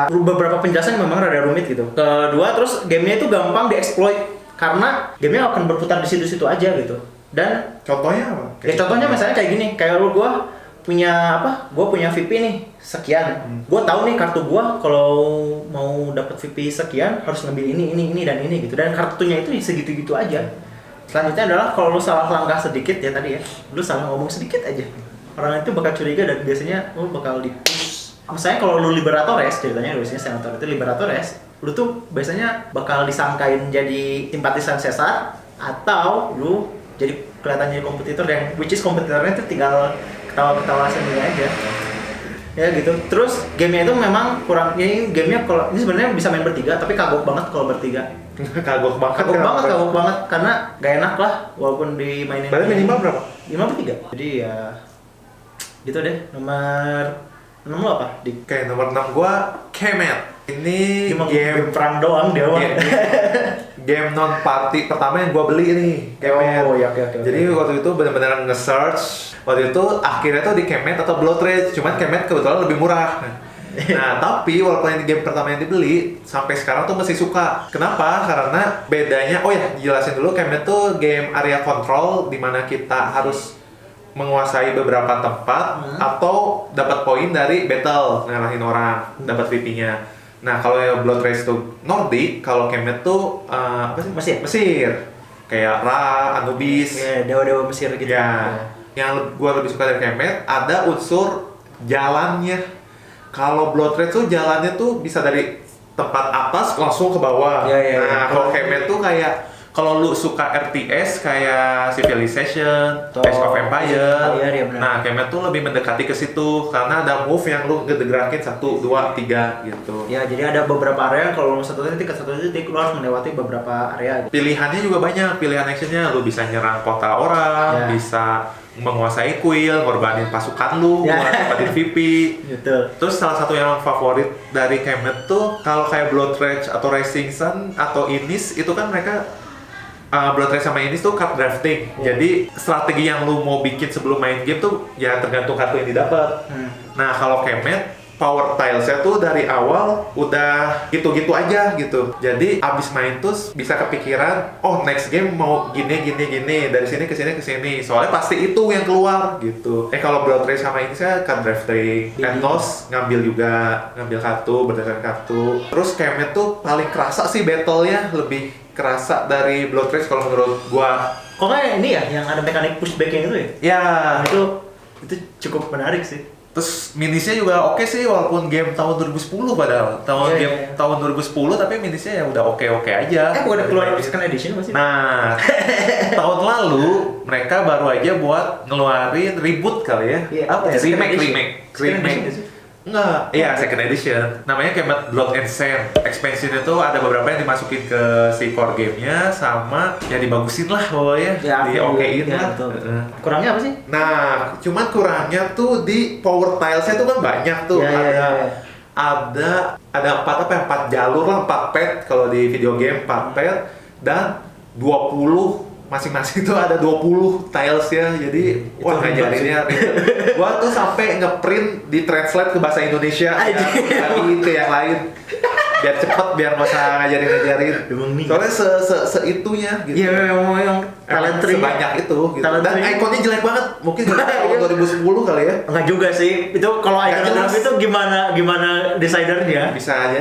Speaker 1: beberapa penjelasan yang memang rada rumit gitu. Kedua, terus gamenya itu gampang dieksploit karena gamenya akan berputar di situ-situ aja gitu. Dan
Speaker 2: Contohnya apa?
Speaker 1: ya contohnya misalnya kayak gini, kayak gua punya VP nih sekian. Gua tahu nih kartu gua kalau mau dapat VP sekian harus ngambil ini dan ini gitu. Dan kartunya itu segitu-gitu aja. Selanjutnya adalah kalau lu salah langkah sedikit ya tadi ya, lu salah ngomong sedikit aja, orang itu bakal curiga dan biasanya lu bakal di-push. Misalnya kalau lu Liberatores, ceritanya biasanya Senator itu Liberatores, lu tuh biasanya bakal disangkain jadi simpatisan Caesar, atau lu jadi kelihatan jadi kompetitor, yang which is kompetitornya itu tinggal ketawa-ketawa sendiri aja. Ya gitu. Terus gamenya itu memang kurang, ini gamenya kalau ini sebenarnya bisa main bertiga, tapi kagok banget kalau bertiga.
Speaker 2: Kagok banget.
Speaker 1: Kagok banget karena gak enak lah walaupun dimainin.
Speaker 2: Berarti minimal berapa?
Speaker 1: Minimal bertiga. Jadi ya gitu deh. Nomor 6 lo apa?
Speaker 2: Oke, nomor 6 gua Kemet. Ini
Speaker 1: Cuma
Speaker 2: game
Speaker 1: perang doang dia mah.
Speaker 2: game non party pertama yang gua beli nih, Kemet.
Speaker 1: Oh, ya, oke.
Speaker 2: Jadi waktu itu benar-benar nge-search. Waktu itu akhirnya tuh di Kemet atau Blood Rage, cuman Kemet kebetulan lebih murah. Nah, tapi walaupun ini game pertama yang dibeli, sampai sekarang tuh masih suka. Kenapa? Karena bedanya, oh ya, jelasin dulu, Kemet tuh game area control di mana kita harus menguasai beberapa tempat atau dapat poin dari battle, ngalahin orang, dapat VP-nya. Nah, kalau yang Blood Rage tuh Nordic, kalau Kemet tuh apa sih? Mesir. Kayak Ra, Anubis.
Speaker 1: Ya, dewa-dewa Mesir gitu.
Speaker 2: Ya. Yang gua lebih suka dari Kemet ada unsur jalannya. Kalau Blood Rage tuh jalannya tuh bisa dari tempat atas langsung ke bawah.
Speaker 1: Ya.
Speaker 2: Nah, kalau Kemet tuh kayak kalau lu suka RTS kayak Civilization, Age of Empire,
Speaker 1: ya,
Speaker 2: nah Kemet tuh lebih mendekati ke situ karena ada move yang lu ngegerakin 1, 2, 3 gitu.
Speaker 1: Ya, jadi ada beberapa area kalau satu titik ke satu titik lu harus melewati beberapa area.
Speaker 2: Pilihannya juga banyak, pilihan actionnya lu bisa nyerang kota orang, bisa menguasai kuil, ngorbanin pasukan lu, buat dapetin VP.
Speaker 1: Betul.
Speaker 2: Terus salah satu yang favorit dari Kemet tuh kalau kayak Blood Rage atau Rising Sun atau Inis itu kan mereka Blood Rage sama Inis tuh card drafting. Jadi strategi yang lu mau bikin sebelum main game tuh ya tergantung kartu yang didapat. Nah, kalau Kemet power tilesnya tuh dari awal udah gitu-gitu aja gitu. Jadi abis main tuh bisa kepikiran, oh next game mau gini dari sini ke sini. Soalnya pasti itu yang keluar gitu. Kalau Blood Rage sama Inis ya card drafting. Ethnos ngambil kartu berdasarkan kartu. Terus Kemet tuh paling kerasa sih battle-nya lebih kerasa dari Blood Rage kalau menurut gua.
Speaker 1: Kok kayak ini ya yang ada mekanik pushback-nya itu ya?
Speaker 2: Ya,
Speaker 1: Nah, itu cukup menarik sih.
Speaker 2: terus minisnya juga oke sih walaupun game tahun 2010 padahal. Tahun 2010 tapi minisnya ya udah oke aja.
Speaker 1: Bukan keluar second edition masih?
Speaker 2: Nah, tahun lalu mereka baru aja buat ngeluarin reboot kali ya. Apa ya? Remake. Enggak, iya second edition. Namanya Kemet Blood and Sand. Expansion itu ada beberapa yang dimasukin ke si core gamenya sama ya dibagusin lah pokoknya. Di okein lah.
Speaker 1: Betul. Kurangnya apa sih?
Speaker 2: Nah, cuman kurangnya tuh di power tilesnya tuh kan banyak tuh. Ada 4 jalur lah, 4 pet kalau di video game 4 pet dan 20 masing-masing tuh ada 20 tiles ya. Jadi wah ngajarinnya gua tuh sampai ngeprint di translate ke bahasa Indonesia lagi ke yang lain biar cepet biar nggak usah ngajarin soalnya seitunya gitu.
Speaker 1: Iya, memang yang talent tree
Speaker 2: sebanyak itu gitu. Dan ikonnya jelek banget, mungkin tahun 2010 kali ya.
Speaker 1: Enggak juga sih, itu kalau icon itu gimana desainernya
Speaker 2: bisa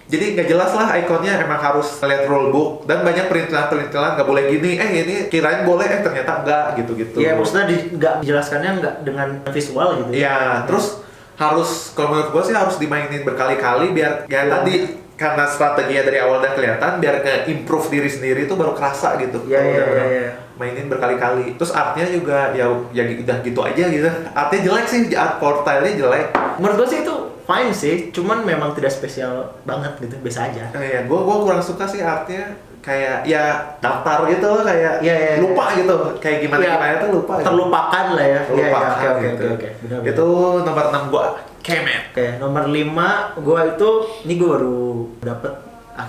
Speaker 2: jadi nggak jelas lah ikonnya, emang harus lihat rulebook dan banyak perintilan nggak boleh gini, ini kirain boleh, ternyata enggak gitu-gitu.
Speaker 1: Iya, maksudnya nggak dijelaskannya nggak dengan visual gitu.
Speaker 2: Iya, terus harus, kalau menurut gua sih harus dimainin berkali-kali biar ya tadi karena strateginya dari awal udah kelihatan, biar ke improve diri sendiri itu baru kerasa gitu.
Speaker 1: Iya.
Speaker 2: Mainin berkali-kali. Terus artnya juga ya udah gitu aja gitu. Artnya jelek sih, art portalnya jelek.
Speaker 1: Menurut gua sih itu fine sih, cuman memang tidak spesial banget gitu, biasa aja.
Speaker 2: Iya, gua kurang suka sih artnya, kayak ya daftar gitu loh, kayak lupa gitu, kayak gimana tuh lupa.
Speaker 1: Terlupakan lah ya.
Speaker 2: Terlupakan
Speaker 1: Oke. Benar.
Speaker 2: Itu nomor 6 gua, Kemet.
Speaker 1: Oke, nomor 5 gua itu, ini gua baru dapet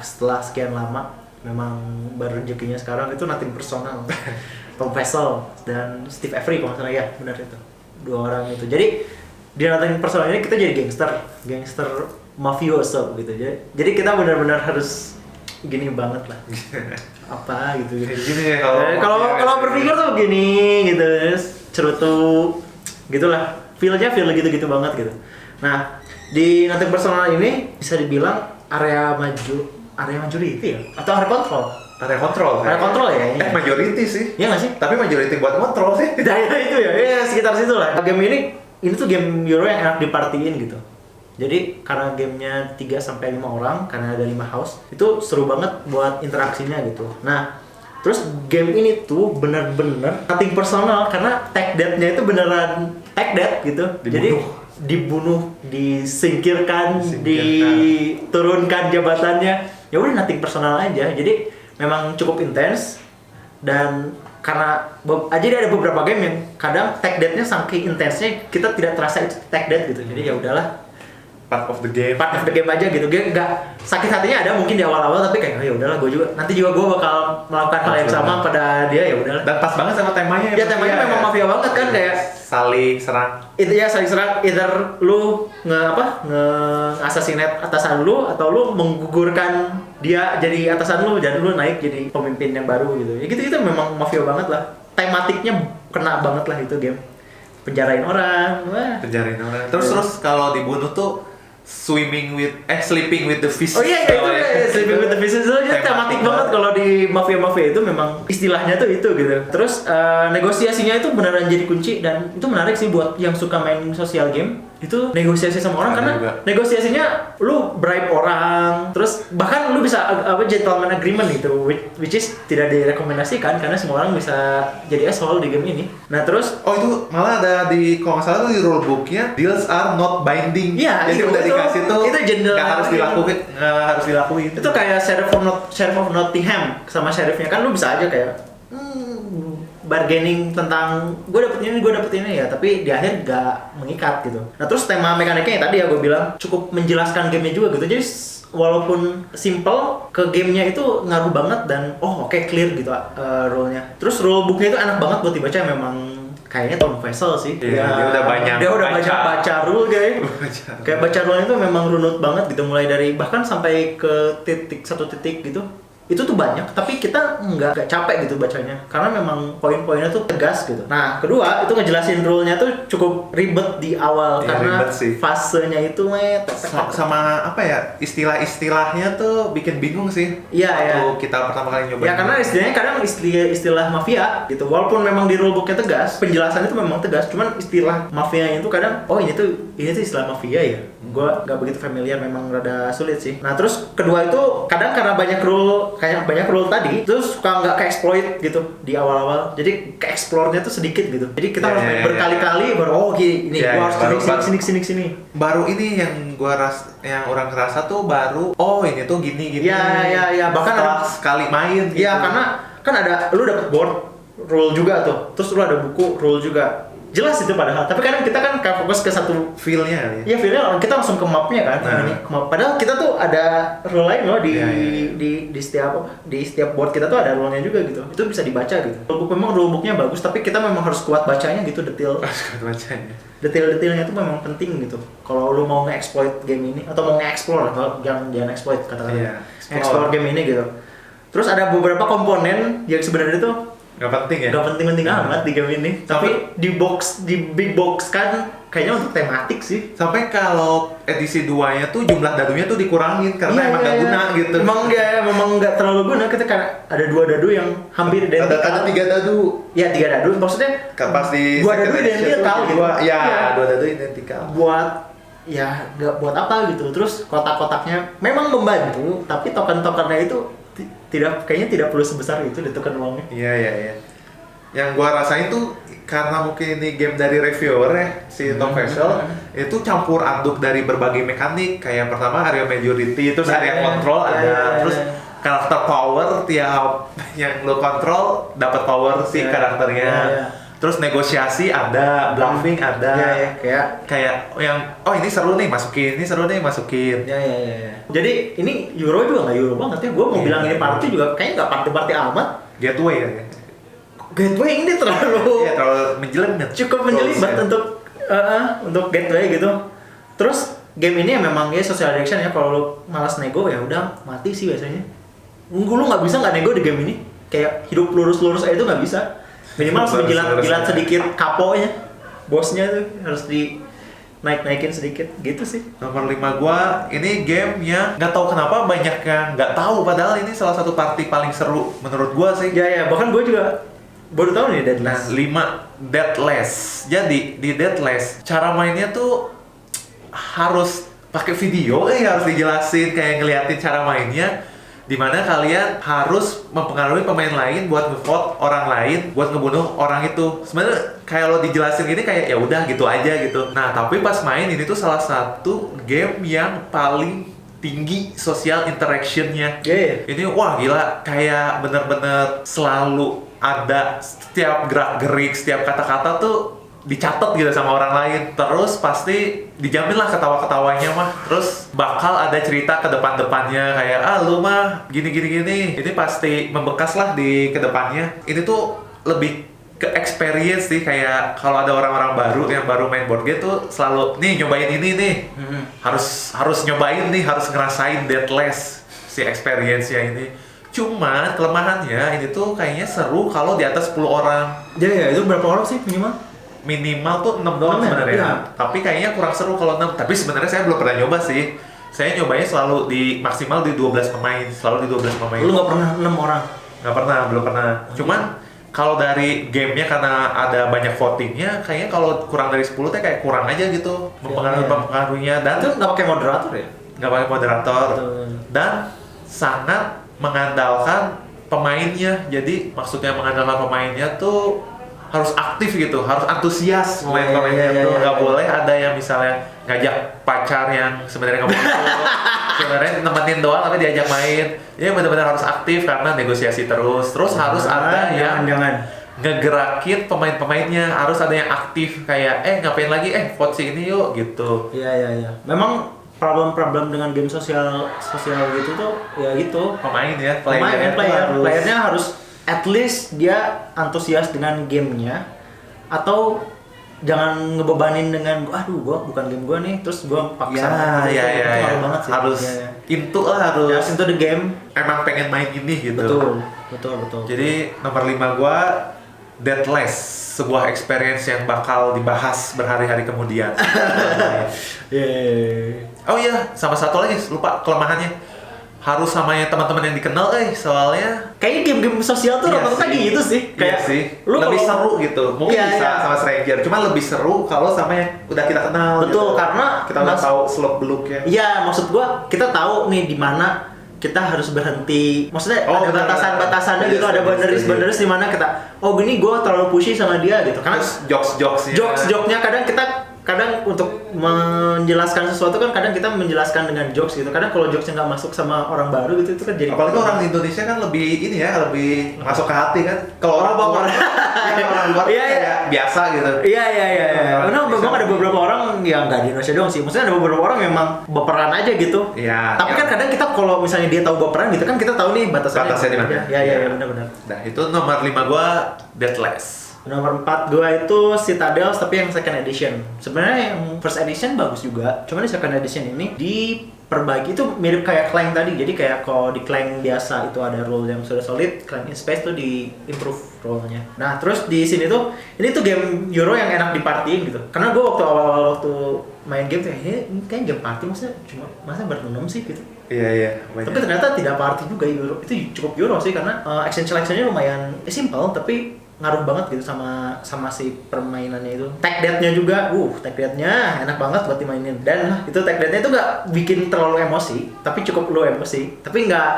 Speaker 1: setelah sekian lama. Memang baru rezekinya sekarang itu Nothing Personal. Tom Vessel dan Steve Avery kalau nggak salah ya, benar itu. 2 orang itu. Jadi di Nothing Personal ini kita jadi gangster mafioso gitu. Jadi kita benar-benar harus gini banget lah. Apa gitu.
Speaker 2: Gini ya
Speaker 1: kalau berpikir tuh gini gitu, cerutu gitulah. Feel gitu-gitu banget gitu. Nah, di Nothing Personal ini bisa dibilang area majority ya? Atau area control? Area control ya?
Speaker 2: Majority sih.
Speaker 1: Iya nggak sih?
Speaker 2: Tapi majority buat kontrol sih.
Speaker 1: Nah, itu ya? Iya, sekitar situ lah. Game ini tuh game Euro yang enak dipartiin gitu. Jadi karena gamenya 3-5 orang, karena ada 5 house, itu seru banget buat interaksinya gitu. Nah, terus game ini tuh bener-bener Nothing Personal karena tag death-nya itu beneran tag death gitu.
Speaker 2: Dibunuh.
Speaker 1: dibunuh, disingkirkan, diturunkan jabatannya. Ya udah nothing personal aja. Jadi memang cukup intens dan karena jadi ada beberapa game yang kadang tech death-nya saking intensnya kita tidak terasa itu tech death gitu. Jadi ya udahlah,
Speaker 2: part of the game
Speaker 1: aja gitu. Dia nggak sakit hatinya ada mungkin di awal-awal, tapi kayak ya udahlah, gue juga nanti gue bakal melakukan hal yang sama pada dia, ya udahlah.
Speaker 2: dan pas banget sama temanya
Speaker 1: Ya temanya memang mafia banget kan, kayak
Speaker 2: saling serang.
Speaker 1: itu ya, saling serang, either lu nge-assassinate atasan lu atau lu menggugurkan dia jadi atasan lu dan lu naik jadi pemimpin yang baru gitu. Ya gitu memang mafia banget lah. Tematiknya kena banget lah itu game. Penjarain orang, wah.
Speaker 2: Terus kalau dibunuh tuh sleeping with the fish.
Speaker 1: Oh iya, itu ya, sleeping with the fish itu tematik banget kalau di mafia itu memang istilahnya tuh itu gitu. Terus negosiasinya itu beneran jadi kunci dan itu menarik sih buat yang suka main sosial game. Itu negosiasi sama orang karena negosiasinya lu bribe orang, terus bahkan lu bisa gentleman agreement gitu, which is tidak direkomendasikan karena semua orang bisa jadi asshole di game ini. Nah terus
Speaker 2: itu malah ada di, kalau nggak salah tuh di rulebooknya, deals are not binding.
Speaker 1: Iya,
Speaker 2: jadi udah dikasih tuh
Speaker 1: itu
Speaker 2: nggak harus dilakuin.
Speaker 1: Itu kayak Sheriff of Nottingham sama sheriffnya kan, lu bisa aja kayak bargaining tentang gue dapet ini ya, tapi di akhir gak mengikat gitu. Nah terus tema mekaniknya ya tadi ya gue bilang cukup menjelaskan gamenya juga gitu. Jadi walaupun simple, ke gamenya itu ngaruh banget dan oke, clear gitu rule-nya. Terus rulebooknya itu enak banget buat dibaca, memang kayaknya Tom Vessel sih.
Speaker 2: Dia udah banyak
Speaker 1: baca rule kayak. Kayak baca rule itu memang runut banget gitu, mulai dari bahkan sampai ke satu titik gitu. Itu tuh banyak, tapi kita nggak capek gitu bacanya karena memang poin-poinnya tuh tegas gitu. Nah kedua itu ngejelasin rule-nya tuh cukup ribet di awal karena fasenya itu
Speaker 2: sama apa ya, istilah-istilahnya tuh bikin bingung sih.
Speaker 1: Iya.
Speaker 2: Kita pertama kali nyoba.
Speaker 1: Ya karena istilahnya kadang istilah mafia gitu, walaupun memang di rulebooknya tegas, penjelasannya itu memang tegas, cuman istilah mafianya itu kadang ini tuh istilah mafia ya. Gua nggak begitu familiar, memang rada sulit sih. Nah terus kedua itu kadang karena banyak rule tadi, terus suka nggak ke-exploit gitu di awal-awal. Jadi ke-explore-nya tuh sedikit gitu. Jadi kita harus berkali-kali baru ini gua harus sini. Baru ini yang orang kerasa tuh baru ini tuh gini. Ya bahkan
Speaker 2: setelah sekali main gitu.
Speaker 1: Ya karena kan lu dapet board rule juga tuh. Terus lu ada buku rule juga. Jelas itu padahal, tapi kadang kita kan fokus ke satu
Speaker 2: feel-nya.
Speaker 1: Iya, feel-nya kita langsung ke map-nya kan. Padahal kita tuh ada rule lain loh di setiap board kita tuh ada rule-nya juga gitu. Itu bisa dibaca gitu. Memang rulebook-nya bagus, tapi kita memang harus kuat bacanya gitu, detail-detailnya tuh memang penting gitu. Kalau lu mau nge-exploit game ini atau mau nge-explore, jangan exploit katakanlah. Explore game ini gitu. Terus ada beberapa komponen yang sebenarnya tuh
Speaker 2: Gak penting
Speaker 1: amat di game ini. Tapi di big box kan kayaknya untuk tematik sih.
Speaker 2: Sampai kalau edisi 2-nya tuh jumlah dadunya tuh dikurangin karena emang gak guna gitu.
Speaker 1: Memang gak terlalu guna, kita kan ada 2 dadu yang hampir identik.
Speaker 2: Ada 3 dadu.
Speaker 1: Iya, 3 dadu. Maksudnya
Speaker 2: pas di
Speaker 1: 2 dadu identikal gitu.
Speaker 2: Iya, 2 dadu identikal.
Speaker 1: Nggak buat apa gitu. Terus kotak-kotaknya memang membantu, tapi token-tokennya itu kayaknya tidak perlu sebesar itu di token uangnya.
Speaker 2: Iya. Yang gua rasain tuh karena mungkin ini game dari reviewer ya, si Tom Vessel itu campur aduk dari berbagai mekanik. Kayak pertama area majority, terus area control ada, terus karakter power, tiap yang lo kontrol dapat power si karakternya. Terus negosiasi ada, bluffing ada. Kayak yang ini seru nih masukin.
Speaker 1: Ya. Jadi ini Euro juga nggak Euro banget ya. Gue mau bilang ini party juga kayaknya nggak party amat.
Speaker 2: Gateway ya.
Speaker 1: Gateway ini terlalu
Speaker 2: menjelimet.
Speaker 1: Cukup menjelimet untuk gateway gitu. Terus game ini memang social addiction ya. Kalau lu malas nego ya udah mati sih biasanya. Lu nggak bisa nggak nego di game ini. Kayak hidup lurus aja itu nggak bisa. Minimal harus menjilat sedikit kaponya, bosnya tuh harus naikin sedikit gitu sih.
Speaker 2: Nomor 5 gua ini game yang nggak tahu kenapa banyak yang nggak tahu, padahal ini salah satu party paling seru menurut gua sih.
Speaker 1: Ya bahkan gua juga baru tahu nih Deadless.
Speaker 2: 5 Deadless. Jadi di Deadless cara mainnya tuh harus pakai video, harus dijelasin kayak ngeliatin cara mainnya. dimana kalian harus mempengaruhi pemain lain buat nge-vote orang lain buat ngebunuh orang itu. Sebenarnya kayak lo dijelasin gini kayak ya udah gitu aja gitu. Nah tapi pas main ini tuh salah satu game yang paling tinggi social interaction-nya. Ini wah gila, kayak bener-bener selalu ada setiap gerak-gerik, setiap kata-kata tuh dicatat gitu sama orang lain. Terus pasti dijamin lah ketawa-ketawanya mah. Terus bakal ada cerita ke depan-depannya kayak lu mah gini. Ini pasti membekas lah di kedepannya. Ini tuh lebih ke experience sih, kayak kalau ada orang-orang baru yang baru main board game tuh selalu nih nyobain ini nih. Harus nyobain nih, harus ngerasain Deathless si experience-nya ini. Cuman kelemahannya ini tuh kayaknya seru kalau di atas 10 orang.
Speaker 1: Ya, itu berapa orang sih minimal?
Speaker 2: Minimal tuh 6 doang sebenarnya.
Speaker 1: Ya.
Speaker 2: Tapi kayaknya kurang seru kalau 6. Tapi sebenarnya saya belum pernah nyoba sih. Saya nyobanya selalu di maksimal di 12 pemain, selalu di 12 pemain.
Speaker 1: Lu nggak pernah 6 orang?
Speaker 2: Nggak pernah, belum pernah. Cuman kalau dari gamenya karena ada banyak votingnya, kayaknya kalau kurang dari 10 tuh kayak kurang aja gitu mempengaruhinya. Dan
Speaker 1: itu nggak pakai moderator ya?
Speaker 2: Nggak pakai moderator.
Speaker 1: Betul.
Speaker 2: Dan sangat mengandalkan pemainnya. Jadi maksudnya mengandalkan pemainnya tuh harus aktif gitu, harus antusias main pemainnya tuh. Nggak boleh ada yang misalnya ngajak pacar yang sebenarnya nggak mau itu, sebenarnya nemenin doang tapi diajak main. Ya benar-benar harus aktif karena negosiasi terus harus ada yang ngegerakin pemain-pemainnya, harus ada yang aktif kayak ngapain lagi vote si ini yuk gitu.
Speaker 1: Iya. Memang problem dengan game sosial gitu tuh ya gitu. Playernya harus at least dia antusias dengan gamenya, atau jangan ngebebanin dengan gua bukan game gua nih terus gua paksa.
Speaker 2: Iya.
Speaker 1: Banget sih.
Speaker 2: Harus into lah, harus
Speaker 1: into the game.
Speaker 2: Emang pengen main ini gitu.
Speaker 1: Betul.
Speaker 2: Jadi nomor 5 gua Deathless, sebuah experience yang bakal dibahas berhari-hari kemudian. Oh iya, sama satu lagi lupa kelemahannya. Harus sama yang teman-teman yang dikenal, soalnya
Speaker 1: kayaknya game-game sosial tuh rata-rata gitu sih. Kayak
Speaker 2: lu lebih seru gitu. Mungkin bisa sama stranger, cuma lebih seru kalau sama yang udah kita kenal.
Speaker 1: Betul, gitu. Karena
Speaker 2: kita udah tahu seluk-beluknya.
Speaker 1: Iya, maksud gua kita tahu nih di mana kita harus berhenti. Maksudnya ada batasan-batasannya gitu, ada boundaries di mana kita gini gua terlalu pushy sama dia gitu. Karena jokes-jokesnya kadang untuk menjelaskan sesuatu kan kadang kita menjelaskan dengan jokes gitu. Kadang kalau jokesnya nggak masuk sama orang baru gitu itu kan jadi
Speaker 2: apalagi orang di Indonesia kan lebih lebih masuk ke hati kan. Kalau orang luar biasa gitu.
Speaker 1: Iya. Memang ada beberapa orang yang nggak di Indonesia doang sih. Maksudnya ada beberapa orang memang baperan aja gitu.
Speaker 2: Iya.
Speaker 1: Tapi kan kadang kita kalau misalnya dia tahu baperan gitu kan kita tahu nih batasnya
Speaker 2: di mana.
Speaker 1: Iya benar.
Speaker 2: Nah, itu nomor 5 gua Deathless.
Speaker 1: Nomor 4 gua itu Citadels tapi yang second edition. Sebenarnya yang first edition bagus juga. Cuman di second edition ini diperbaiki, itu mirip kayak Clank tadi. Jadi kayak kalau di Clank biasa itu ada rule yang sudah solid, Clank in Space tuh di improve role-nya. Nah, terus di sini tuh ini tuh game Euro yang enak dipartiin gitu. Karena gua waktu awal main game ini kayak game party masa berenam sih gitu.
Speaker 2: Iya.
Speaker 1: Tapi ternyata tidak party juga Euro. Itu cukup Euro sih karena action selection-nya lumayan simple tapi ngaruh banget gitu sama si permainannya itu. Tech death-nya juga, tech death-nya enak banget buat dimainin. Dan itu tech death-nya itu nggak bikin terlalu emosi, tapi cukup low emosi. Tapi nggak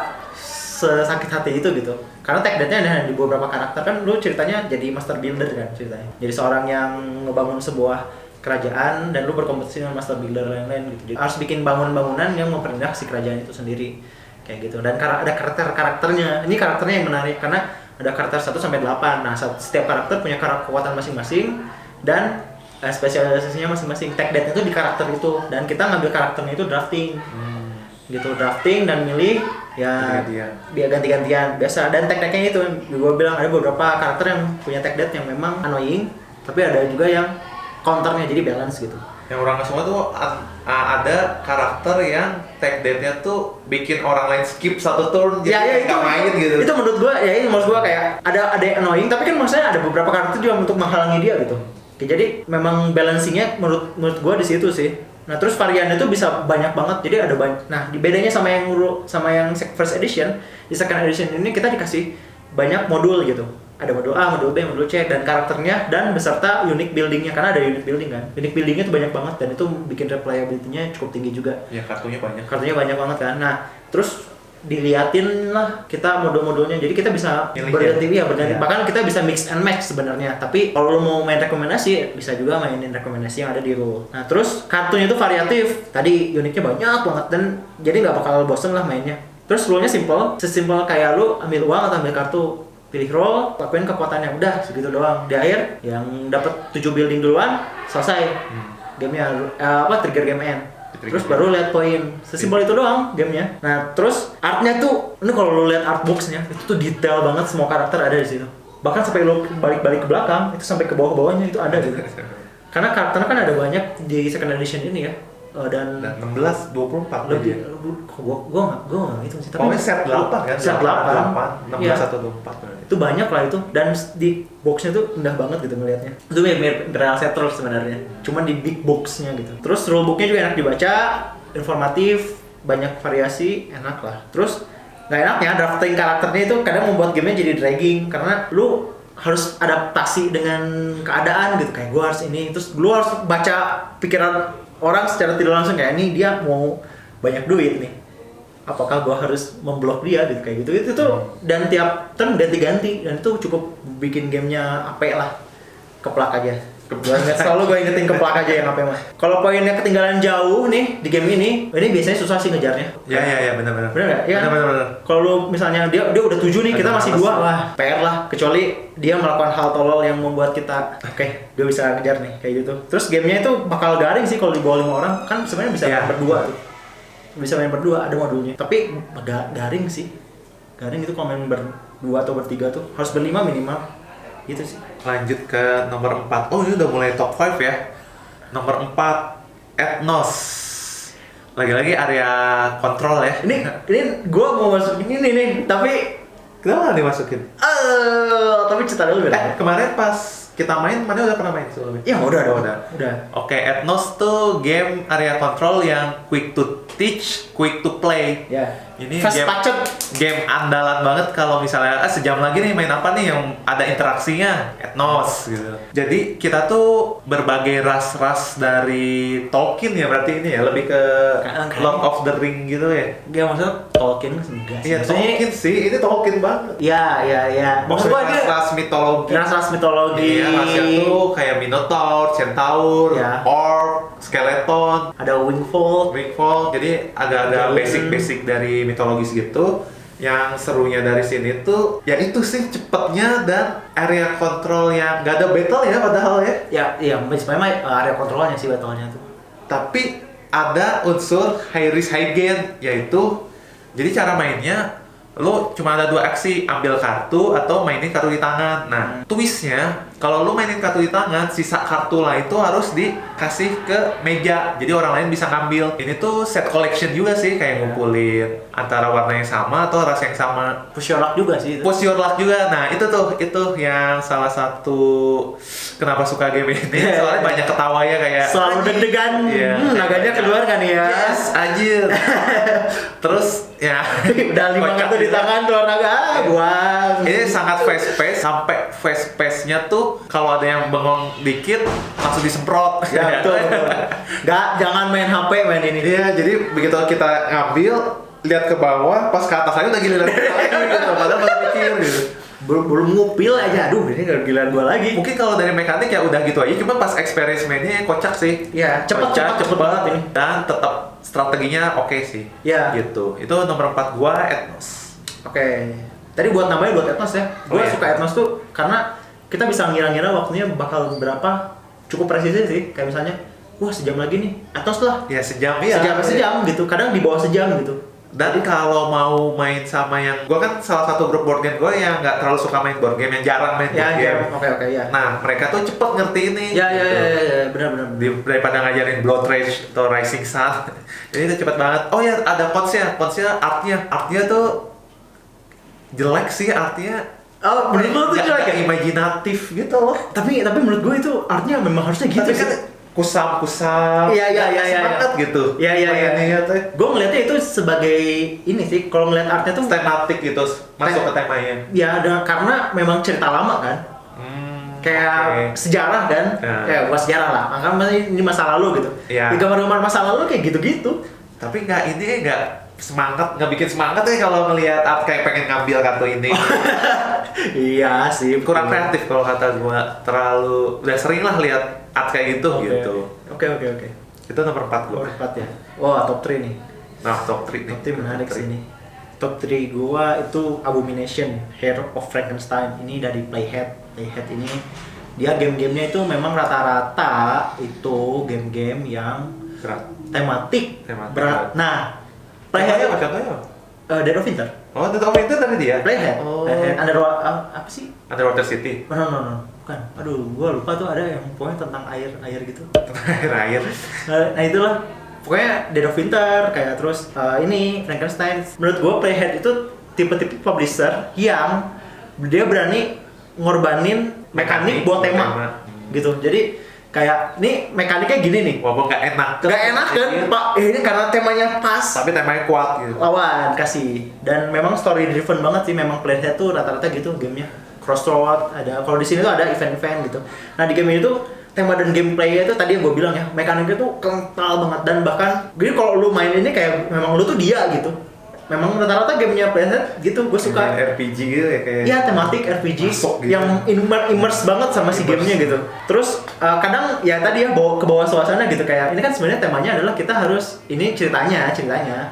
Speaker 1: sesakit hati itu gitu. Karena tech death-nya ada di beberapa karakter kan, lu ceritanya jadi master builder kan ceritanya. Jadi seorang yang ngebangun sebuah kerajaan dan lu berkompetisi dengan master builder lain-lain gitu. Jadi harus bikin bangunan yang memperindah si kerajaan itu sendiri. Kayak gitu. Dan ada karakternya. Ini karakternya yang menarik karena ada karakter 1 sampai 8. Nah, setiap karakter punya kekuatan masing-masing dan spesialisasinya masing-masing. Tech death itu di karakter itu dan kita ngambil karakternya itu drafting. Gitu, drafting dan milih dia ganti-gantian biasa. Dan tech-technya itu gue bilang ada beberapa karakter yang punya tech death yang memang annoying, tapi ada juga yang counternya jadi balance gitu.
Speaker 2: Yang orang semua tuh ada karakter yang tech death-nya tuh bikin orang lain skip satu turn jadi nggak main gitu.
Speaker 1: Itu menurut gua kayak ada yang annoying tapi kan maksudnya ada beberapa karakter juga untuk menghalangi dia gitu. Jadi memang balancingnya menurut gua di situ sih. Nah, terus variannya tuh bisa banyak banget. Jadi ada banyak. Nah, bedanya sama yang first edition, di second edition ini kita dikasih banyak modul gitu. Ada modul A, modul B, modul C, dan karakternya dan beserta unique buildingnya karena ada unique building kan. Unique buildingnya tuh banyak banget dan itu bikin replayability-nya cukup tinggi juga.
Speaker 2: Ya, kartunya banyak.
Speaker 1: Kartunya banyak banget kan. Nah, terus diliatin lah kita mode-modenya, jadi kita bisa
Speaker 2: Milih
Speaker 1: berganti
Speaker 2: ya?
Speaker 1: berganti,
Speaker 2: Iya.
Speaker 1: bahkan kita bisa mix and match sebenarnya. Tapi kalau lu mau main rekomendasi bisa juga mainin rekomendasi yang ada di rule. Nah terus kartunya itu variatif, tadi uniknya banyak banget dan jadi nggak bakal bosen lah mainnya. Terus rule-nya simple, sesimpel kayak lu ambil uang atau ambil kartu, pilih roll, lakuin kekuatannya, udah segitu doang. Di akhir yang dapat 7 building duluan selesai gamenya, trigger game end. Terus baru lihat poin. Sesimpel itu doang gamenya. Nah, terus artnya tuh, ini kalau lu lihat artboxnya itu tuh detail banget, semua karakter ada di situ. Bahkan sampai lu balik-balik ke belakang, itu sampai ke bawah-bawahnya itu ada gitu. Karena karakternya kan ada banyak di second edition ini ya. Dan
Speaker 2: 16, 24
Speaker 1: lebih
Speaker 2: dia.
Speaker 1: gua nggak itu sih, tapi
Speaker 2: Pokoknya set 8 kan?
Speaker 1: set 8,
Speaker 2: 16
Speaker 1: Iya.
Speaker 2: atau 24.
Speaker 1: itu banyak lah itu, dan di boxnya tuh indah banget gitu ngelihatnya. Itu mirip Imperial Settlers sebenarnya, cuman di big boxnya gitu. Terus rulebooknya juga enak dibaca, informatif, banyak variasi, enak lah. Terus nggak enaknya drafting karakternya itu kadang membuat gamenya jadi dragging, karena lu harus adaptasi dengan keadaan gitu, kayak gua harus ini, terus lu harus baca pikiran orang secara tidak langsung, kayak ini dia mau banyak duit nih, apakah gua harus memblok dia gitu, kayak gitu itu tuh. Dan tiap turn ganti-ganti, dan itu cukup bikin gamenya apik lah. Keplak aja. Selalu gue ingetin keplak aja yang apa mah. Kalau poinnya ketinggalan jauh nih di game ini biasanya susah sih ngejarnya.
Speaker 2: Ya, benar-benar.
Speaker 1: Bener nggak? Iya.
Speaker 2: Benar-benar.
Speaker 1: Kalau lu misalnya dia udah 7 nih, kita
Speaker 2: Ada
Speaker 1: masih
Speaker 2: males.
Speaker 1: 2, wah PR lah. Kecuali dia melakukan hal tolol yang membuat kita, oke, dia bisa ngejar nih, kayak gitu. Terus gamenya itu bakal garing sih kalau di bawah 5 orang, kan sebenarnya bisa
Speaker 2: Iya.
Speaker 1: main berdua tuh. Bisa main berdua, ada modulnya. Tapi garing sih. Garing itu kalau main berdua atau bertiga tuh harus berlima minimal. Gitu sih.
Speaker 2: Lanjut ke nomor 4. Oh, ini udah mulai top 5 ya. Nomor 4, Ethnos. Lagi-lagi area kontrol ya.
Speaker 1: Ini gua mau masukin ini nih, tapi
Speaker 2: Kenapa nggak dimasukin?
Speaker 1: tapi cerita dulu ya.
Speaker 2: Kemarin pas kita main, mana udah pernah main sebelumnya?
Speaker 1: Ya udah.
Speaker 2: Udah. Oke, Ethnos tuh game area control yang quick to teach, quick to play.
Speaker 1: Ya.
Speaker 2: Ini
Speaker 1: Fast
Speaker 2: game,
Speaker 1: pacet.
Speaker 2: game andalan banget kalau misalnya sejam lagi nih main apa nih yang ada interaksinya, Ethnos gitu. Jadi kita tuh berbagai ras-ras dari Tolkien ya, berarti ini ya lebih ke
Speaker 1: Kayak-
Speaker 2: Lord of the Ring gitu ya.
Speaker 1: Gak maksudnya Tolkien enggak sih.
Speaker 2: Iya,
Speaker 1: Maksudnya
Speaker 2: Tolkien sih, ini Tolkien banget.
Speaker 1: Ya. Maksud gua dia
Speaker 2: ras mitologi.
Speaker 1: ras mitologi.
Speaker 2: Iya, rasnya tuh kayak Minotaur, Centaur,
Speaker 1: Ya.
Speaker 2: Orc, Skeleton,
Speaker 1: Ada Wingfold.
Speaker 2: Wingfold, jadi agak-agak basic-basic dari mitologis gitu. Yang serunya dari sini tuh, ya itu sih cepetnya dan area control yang gak ada battle ya padahal ya.
Speaker 1: Ya, memang area kontrolnya sih battle-nya tuh.
Speaker 2: Tapi ada unsur high risk high gain, yaitu jadi cara mainnya lo cuma ada 2 aksi, ambil kartu atau mainin kartu di tangan. Nah, twistnya kalau lo mainin kartu di tangan, sisa kartu lah itu harus dikasih ke meja, jadi orang lain bisa ngambil. Ini tuh set collection juga sih, kayak ngumpulin antara warna yang sama atau ras yang sama.
Speaker 1: Push your luck juga sih itu.
Speaker 2: Push your luck juga. Nah, itu yang salah satu kenapa suka game ini. Soalnya banyak ketawa ya, kayak
Speaker 1: Selalu
Speaker 2: "Anjing."
Speaker 1: deg-degan.
Speaker 2: Iya.
Speaker 1: Naganya keluar kan ya.
Speaker 2: Yes, anjir. Terus ya
Speaker 1: Udah 5
Speaker 2: kocak
Speaker 1: kartu di
Speaker 2: juga.
Speaker 1: tangan keluar naga, buang.
Speaker 2: Ini sangat fast pace, sampai fast pace-nya tuh kalau ada yang bengong dikit langsung disemprot.
Speaker 1: Ya betul. Jangan main HP, main ini.
Speaker 2: Iya, jadi begitu kita ngambil, lihat ke bawah, pas ke atas lagi udah giliran kita lagi gitu. Padahal baru mikir gitu.
Speaker 1: Belum ngupil aja, aduh ini giliran gua lagi.
Speaker 2: Mungkin kalau dari mekanik ya udah gitu aja, cuma pas experience mainnya kocak sih.
Speaker 1: Ya, cepet
Speaker 2: cepet
Speaker 1: banget ini.
Speaker 2: Dan tetap strateginya oke sih.
Speaker 1: Ya.
Speaker 2: Gitu. Itu nomor 4 gua, Ethnos.
Speaker 1: Oke. Tadi namanya buat Ethnos ya. Gue
Speaker 2: Oh, iya.
Speaker 1: suka Ethnos tuh karena kita bisa ngira-ngira waktunya bakal berapa, cukup presisi sih. Kayak misalnya, wah sejam lagi nih, Ethnos lah.
Speaker 2: Ya sejam ya.
Speaker 1: Sejam gitu. Kadang di bawah sejam gitu.
Speaker 2: Dan kalau mau main sama yang, gua kan salah satu grup board game gue yang nggak terlalu suka main board game, yang jarang main board
Speaker 1: Ya,
Speaker 2: game.
Speaker 1: oke ya.
Speaker 2: Nah, mereka tuh cepet ngerti ini.
Speaker 1: Ya,
Speaker 2: gitu.
Speaker 1: benar.
Speaker 2: Daripada ngajarin Blood Rage atau Rising Sun, ini tuh cepet banget. Oh ya, ada quotes-nya artnya tuh jelek sih artnya.
Speaker 1: Oh, menurut lo tuh jelek ya?
Speaker 2: Imajinatif gitu loh.
Speaker 1: Tapi menurut gue itu artnya memang harusnya gitu
Speaker 2: Tapi
Speaker 1: sih.
Speaker 2: kan kusam-kusam.
Speaker 1: Iya.
Speaker 2: Semangat gitu.
Speaker 1: Iya.
Speaker 2: Mainnya tuh
Speaker 1: Gue ngeliatnya itu sebagai ini sih, kalau ngeliat artnya tuh
Speaker 2: tematik gitu, masuk ke temanya.
Speaker 1: ya karena memang cerita lama kan. Kayak
Speaker 2: oke.
Speaker 1: sejarah kan,
Speaker 2: Ya.
Speaker 1: bukan sejarah lah, makanya ini masa lalu gitu.
Speaker 2: Iya.
Speaker 1: Di gambar-gambar masa lalu kayak gitu-gitu.
Speaker 2: Tapi nggak semangat, nggak bikin semangat ya kalau ngelihat art kayak pengen ngambil kartu ini.
Speaker 1: Iya sih,
Speaker 2: Kurang kreatif kalau kata gua, terlalu udah sering lah lihat art kayak gitu gitu.
Speaker 1: Oke.
Speaker 2: Itu nomor 4 gua.
Speaker 1: Nomor 4 ya. Wah, top 3 nih.
Speaker 2: Nah, top 3 nih.
Speaker 1: Top 3 menarik
Speaker 2: Top
Speaker 1: sih
Speaker 2: three.
Speaker 1: ini. Top 3 gua itu Abomination, Heir of Frankenstein. Ini dari Playhead. Playhead ini dia game-gamenya itu memang rata-rata itu game-game yang
Speaker 2: Berat.
Speaker 1: tematik,
Speaker 2: Tematik
Speaker 1: berat.
Speaker 2: berat.
Speaker 1: Nah,
Speaker 2: Contohnya
Speaker 1: Playhead
Speaker 2: apa contohnya?
Speaker 1: Dead of Winter.
Speaker 2: Oh, Dead of Winter tadi dia?
Speaker 1: Playhead.
Speaker 2: Oh.
Speaker 1: Playhead. Apa sih?
Speaker 2: Underwater City.
Speaker 1: No. Bukan. Aduh, gua lupa tuh ada yang pokoknya tentang air gitu.
Speaker 2: Air.
Speaker 1: Nah itulah. Pokoknya Dead of Winter kayak terus ini Frankenstein. Menurut gua Playhead itu tipe-tipe publisher yang dia berani ngorbanin mekanik buat tema. Gitu. Jadi kayak ini mekaniknya gini nih.
Speaker 2: Walaupun nggak enak.
Speaker 1: Gak enak kan, Pak? Ini karena temanya pas.
Speaker 2: Tapi temanya kuat gitu.
Speaker 1: Lawan kasih. Dan memang story driven banget sih, memang Playhead tuh rata-rata gitu gamenya. Crossroad ada, kalau di sini tuh ada event-event gitu. Nah di game ini tuh tema dan gameplaynya itu tadi yang gue bilang ya, mekaniknya tuh kental banget dan bahkan jadi kalau lu main ini kayak memang lu tuh dia gitu. Memang rata-rata gamenya Playhead gitu, gue suka.
Speaker 2: RPG gitu ya kayak.
Speaker 1: Iya, tematik RPG
Speaker 2: masuk gitu.
Speaker 1: yang immerse banget sama si gamenya gitu. Terus kadang ya tadi ya bawa ke bawah suasana gitu, kayak ini kan sebenarnya temanya adalah kita harus ini ceritanya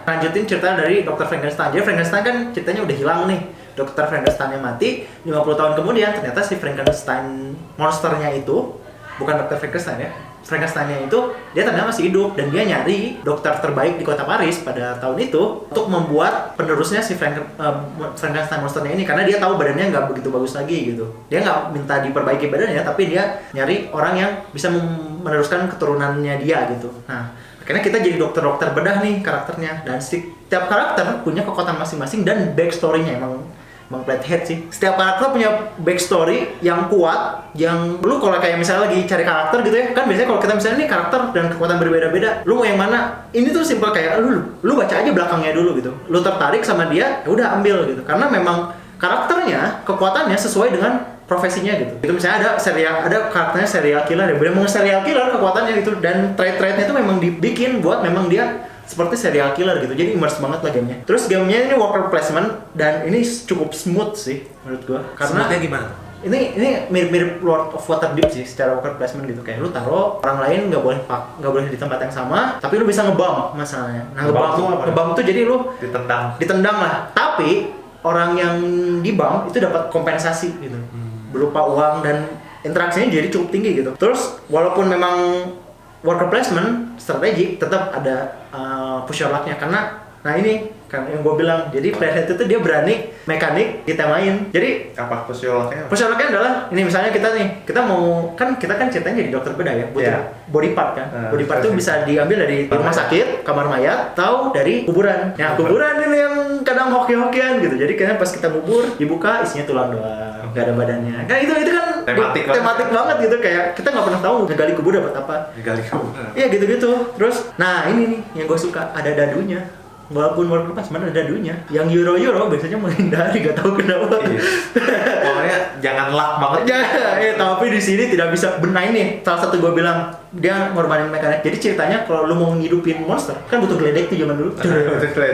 Speaker 1: lanjutin cerita dari Dr. Frankenstein. Jadi Frankenstein kan ceritanya udah hilang nih. Dr. Frankenstein yang mati 50 tahun kemudian ternyata si Frankenstein monsternya itu bukan Dr. Frankenstein ya. Frankenstein-nya itu dia ternyata masih hidup dan dia nyari dokter terbaik di kota Paris pada tahun itu untuk membuat penerusnya si Frankenstein monsternya ini karena dia tahu badannya nggak begitu bagus lagi gitu. Dia nggak minta diperbaiki badannya tapi dia nyari orang yang bisa meneruskan keturunannya dia gitu. Nah, akhirnya kita jadi dokter-dokter bedah nih karakternya dan setiap karakter punya kekuatan masing-masing dan backstory-nya emang Playhead sih. Setiap karakter punya backstory yang kuat, yang lu kalau kayak misalnya lagi cari karakter gitu ya, kan biasanya kalau kita misalnya nih karakter dan kekuatan berbeda-beda, lu mau yang mana? Ini tuh simpel kayak lu baca aja belakangnya dulu gitu. Lu tertarik sama dia, ya udah ambil gitu. Karena memang karakternya, kekuatannya sesuai dengan profesinya gitu. Itu misalnya ada karakternya serial killer ya, bener-bener serial killer kekuatannya gitu dan trait-traitnya itu memang dibikin buat memang dia seperti serial killer gitu, jadi immerse banget lah gamenya. Terus gamenya ini worker placement dan ini cukup smooth sih menurut gua. Karena
Speaker 2: Smoothnya gimana?
Speaker 1: Ini mirip Lord of Waterdeep sih secara worker placement gitu. Kayak lu taruh orang lain nggak boleh di tempat yang sama, tapi lu bisa ngebump masalahnya. Nah ngebump tuh jadi lu ditendang lah. Tapi orang yang dibump itu dapat kompensasi gitu, berupa uang dan interaksinya jadi cukup tinggi gitu. Terus walaupun memang worker placement strategik tetap ada push your luck-nya karena nah ini kan yang gue bilang jadi Playhead itu dia berani mekanik ditemain. Jadi
Speaker 2: Apa push your luck-nya?
Speaker 1: push your luck-nya adalah ini misalnya kita mau kita kan ceritanya jadi dokter bedah ya, butuh body part kan. Body part itu bisa diambil dari rumah sakit, kamar mayat, atau dari kuburan. Nah kuburan ini yang kadang hoki-hokian gitu. Jadi kayaknya pas kita ngubur dibuka isinya tulang doang, nggak ada badannya. Kan itu kan tematik banget gitu, kayak kita nggak pernah tahu ngegali kubur dapat apa. Iya gitu-gitu. Terus nah ini nih yang gue suka, ada dadunya. Walaupun worker placement ada dadunya, yang euro biasanya menghindari, gak tahu kenapa.
Speaker 2: Iya. Pokoknya jangan luck banget.
Speaker 1: Tapi di sini tidak bisa benain nih. Salah satu gue bilang dia ngorbanin mekanik. Jadi ceritanya kalau lu mau ngidupin monster kan butuh geledek tuh zaman dulu.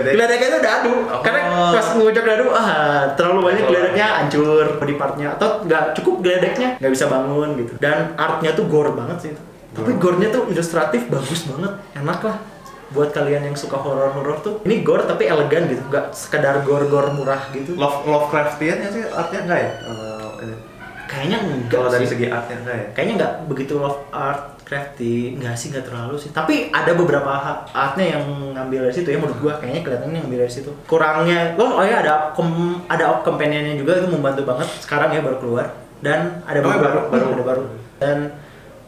Speaker 1: Geledeknya itu dadu. Karena pas ngucap dadu, terlalu banyak geledeknya hancur body partnya atau nggak cukup geledeknya nggak bisa bangun gitu. Dan artnya tuh gore banget sih itu. Tapi gore-nya tuh ilustratif bagus banget, enak lah. Buat kalian yang suka horor-horor tuh, ini gore tapi elegan gitu, nggak sekedar gore-gore murah gitu.
Speaker 2: Lovecraftian ya sih artnya enggak ya?
Speaker 1: Kayaknya enggak.
Speaker 2: Kalau dari
Speaker 1: sih.
Speaker 2: segi artnya enggak ya?
Speaker 1: Kayaknya nggak begitu love art crafty, nggak sih, nggak terlalu sih. Tapi ada beberapa artnya yang ngambil dari situ ya, menurut gua kayaknya kelihatannya ngambil dari situ. Kurangnya, ya ada companionnya juga, itu membantu banget. Sekarang ya baru keluar dan ada baru. Dan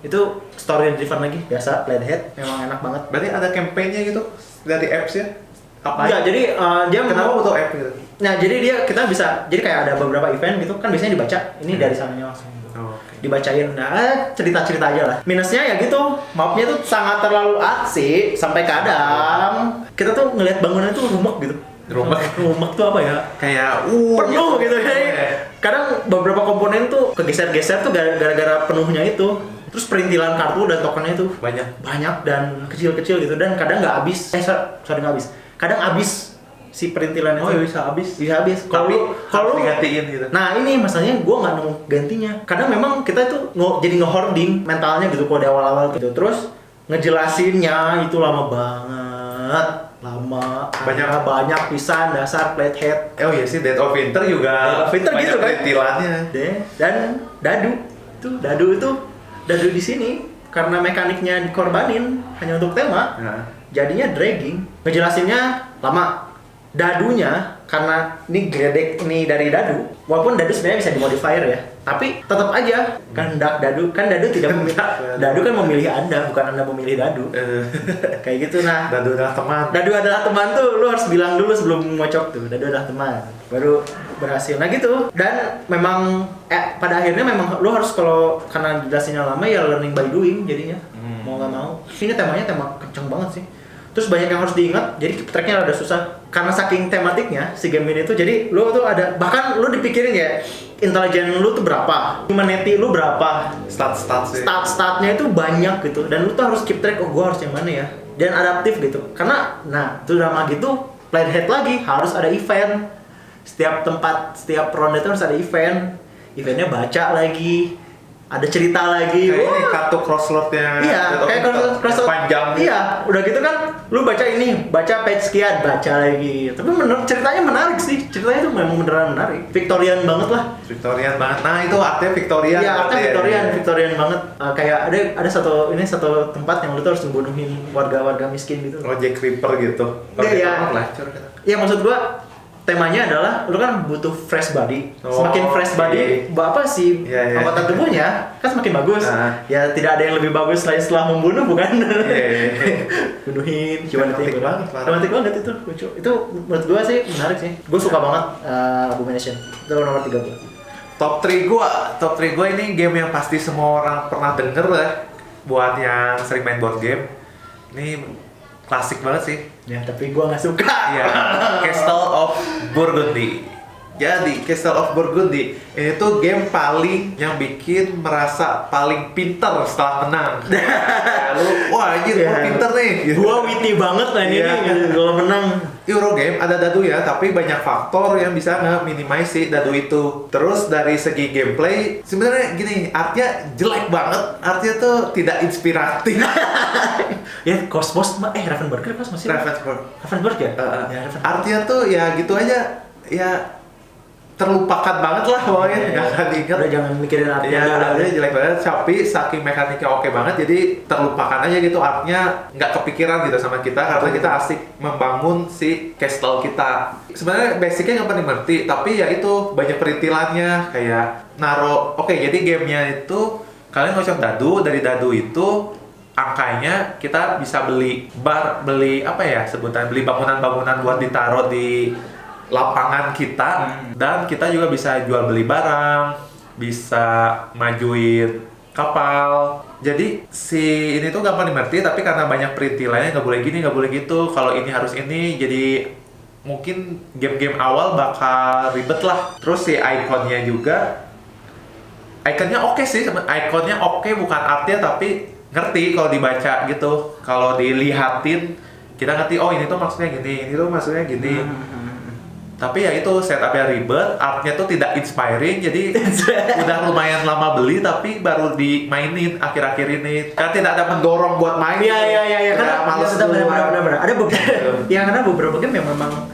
Speaker 1: itu story driven lagi, biasa Playhead memang enak banget.
Speaker 2: Berarti ada campaign-nya gitu dari apps ya? Apa?
Speaker 1: Enggak, jadi dia
Speaker 2: kenapa butuh app gitu?
Speaker 1: Nah, jadi kita bisa, jadi kayak ada beberapa event gitu kan biasanya dibaca, ini dari sananya langsung gitu. Dibacain, nah cerita-cerita aja lah. Minusnya ya gitu, mapnya tuh sangat terlalu asik sampai kadang kita tuh ngelihat bangunan tuh rumek gitu. Rumek tuh apa ya?
Speaker 2: Kayak
Speaker 1: penuh gitu ya. Kadang beberapa komponen tuh kegeser-geser tuh gara-gara penuhnya itu. Terus perintilan kartu dan tokennya itu banyak dan kecil-kecil gitu, dan kadang nggak habis. Nggak habis. Kadang habis si perintilan itu.
Speaker 2: Oh, ya bisa habis.
Speaker 1: Bisa habis.
Speaker 2: Tapi harus
Speaker 1: lu-
Speaker 2: digantiin gitu.
Speaker 1: Nah ini masalahnya gue nggak nemu gantinya. Kadang memang kita itu jadi nge-hoarding mentalnya gitu kalau di awal-awal gitu. Terus ngejelasinnya itu lama banget. Lama. Banyak pisan dasar playhead.
Speaker 2: Oh iya sih, Dead of Winter juga
Speaker 1: Dead of Winter
Speaker 2: banyak
Speaker 1: gitu kan.
Speaker 2: perintilannya.
Speaker 1: Dan dadu itu di sini karena mekaniknya dikorbanin hanya untuk tema.
Speaker 2: Nah.
Speaker 1: Jadinya dragging. Ngejelasinnya lama. Dadunya karena ini gledek ini dari dadu. Walaupun dadu sebenarnya bisa dimodifier ya. Tapi tetap aja kehendak dadu tidak memilih. Dadu kan memilih Anda, bukan Anda memilih dadu. Kayak gitu nah.
Speaker 2: Dadu adalah teman.
Speaker 1: Dadu adalah teman tuh, lu harus bilang dulu sebelum ngocok tuh. Dadu adalah teman. Baru berhasil. Nah gitu. Dan memang pada akhirnya memang lu harus kalau karena jelasinnya lama ya learning by doing jadinya. Mau nggak mau. Ini temanya tema kenceng banget sih. Terus banyak yang harus diingat, jadi keep tracknya rada susah. Karena saking tematiknya si game ini tuh, jadi lu tuh ada, bahkan lu dipikirin ya, intelijen lu tuh berapa, humanity lu berapa, stat-statnya itu banyak gitu. Dan lu tuh harus keep track, oh gua harus yang mana ya. Dan adaptif gitu. Karena, nah itu drama gitu, playhead lagi, harus ada event. Setiap tempat, setiap ronde itu harus ada event. Eventnya baca lagi, ada cerita lagi.
Speaker 2: Kayak ini kartu crossroadnya.
Speaker 1: Iya, kayak crossroad
Speaker 2: panjang.
Speaker 1: Iya, udah gitu kan lu baca ini, baca page sekian, baca lagi. Tapi ceritanya menarik sih. Ceritanya tuh memang beneran menarik. Victorian banget lah.
Speaker 2: Victorian banget. Nah, itu artinya Victorian.
Speaker 1: Iya, artinya Victorian banget. Kayak ada satu tempat yang lu tuh harus membunuhin warga-warga miskin gitu.
Speaker 2: Oh, Jack Ripper gitu.
Speaker 1: Iya. Iya, maksud gua temanya adalah lu kan butuh fresh body. Semakin fresh body, apa sih anggota tubuhnya kan semakin bagus. Ya tidak ada yang lebih bagus selain setelah membunuh, bukan? Bunuhin humanity banget. Romantik banget itu lucu. Itu menurut gua sih menarik sih. Gua suka banget Abomination. Itu nomor 3 gua.
Speaker 2: Top 3 gua ini game yang pasti semua orang pernah denger lah. Buat yang sering main board game. Ini klasik banget sih.
Speaker 1: Ya, tapi gua nggak suka.
Speaker 2: Iya, Castle of Burgundy. Jadi, Castle of Burgundy ini tuh game paling yang bikin merasa paling pinter setelah menang. Wah, anjir, gua pinter nih.
Speaker 1: Gua witty banget lah ini kalau menang.
Speaker 2: Euro game ada dadu ya, tapi banyak faktor yang bisa nge-minimize si dadu itu. Terus dari segi gameplay, sebenarnya gini, artnya jelek banget. Artnya tuh tidak inspiratif.
Speaker 1: Ya, Cosmos Ravensburger pas masih. Ravensburg ya?
Speaker 2: Artnya tuh ya gitu aja. Ya terlupakan banget lah pokoknya, nggak akan diingat.
Speaker 1: Udah jangan mikirin artnya.
Speaker 2: Ya, artnya jelek banget, tapi saking mekaniknya oke banget, jadi terlupakan aja gitu, artnya nggak kepikiran gitu sama kita, karena kita asik membangun si castle kita. Sebenarnya basicnya nggak penting ngerti, tapi ya itu banyak perintilannya, kayak oke, jadi gamenya itu kalian ngocok dadu, dari dadu itu angkanya kita bisa beli apa ya sebutan, beli bangunan-bangunan buat ditaruh di lapangan kita, dan kita juga bisa jual beli barang, bisa majuin kapal. Jadi si ini tuh gampang dimengerti, tapi karena banyak perintilannya, nggak boleh gini, nggak boleh gitu, kalau ini harus ini, jadi mungkin game-game awal bakal ribet lah. Terus si ikonnya juga, ikonnya oke sih, ikonnya oke, bukan artnya, tapi ngerti kalau dibaca gitu, kalau dilihatin kita ngerti, oh ini tuh maksudnya gini, ini tuh maksudnya gini. Tapi ya itu setupnya ribet, artnya tuh tidak inspiring, jadi udah lumayan lama beli tapi baru dimainin akhir-akhir ini. Kan tidak ada mendorong buat main.
Speaker 1: Iya. Karena
Speaker 2: males
Speaker 1: benar. Ada beberapa ya, karena beberapa game yang memang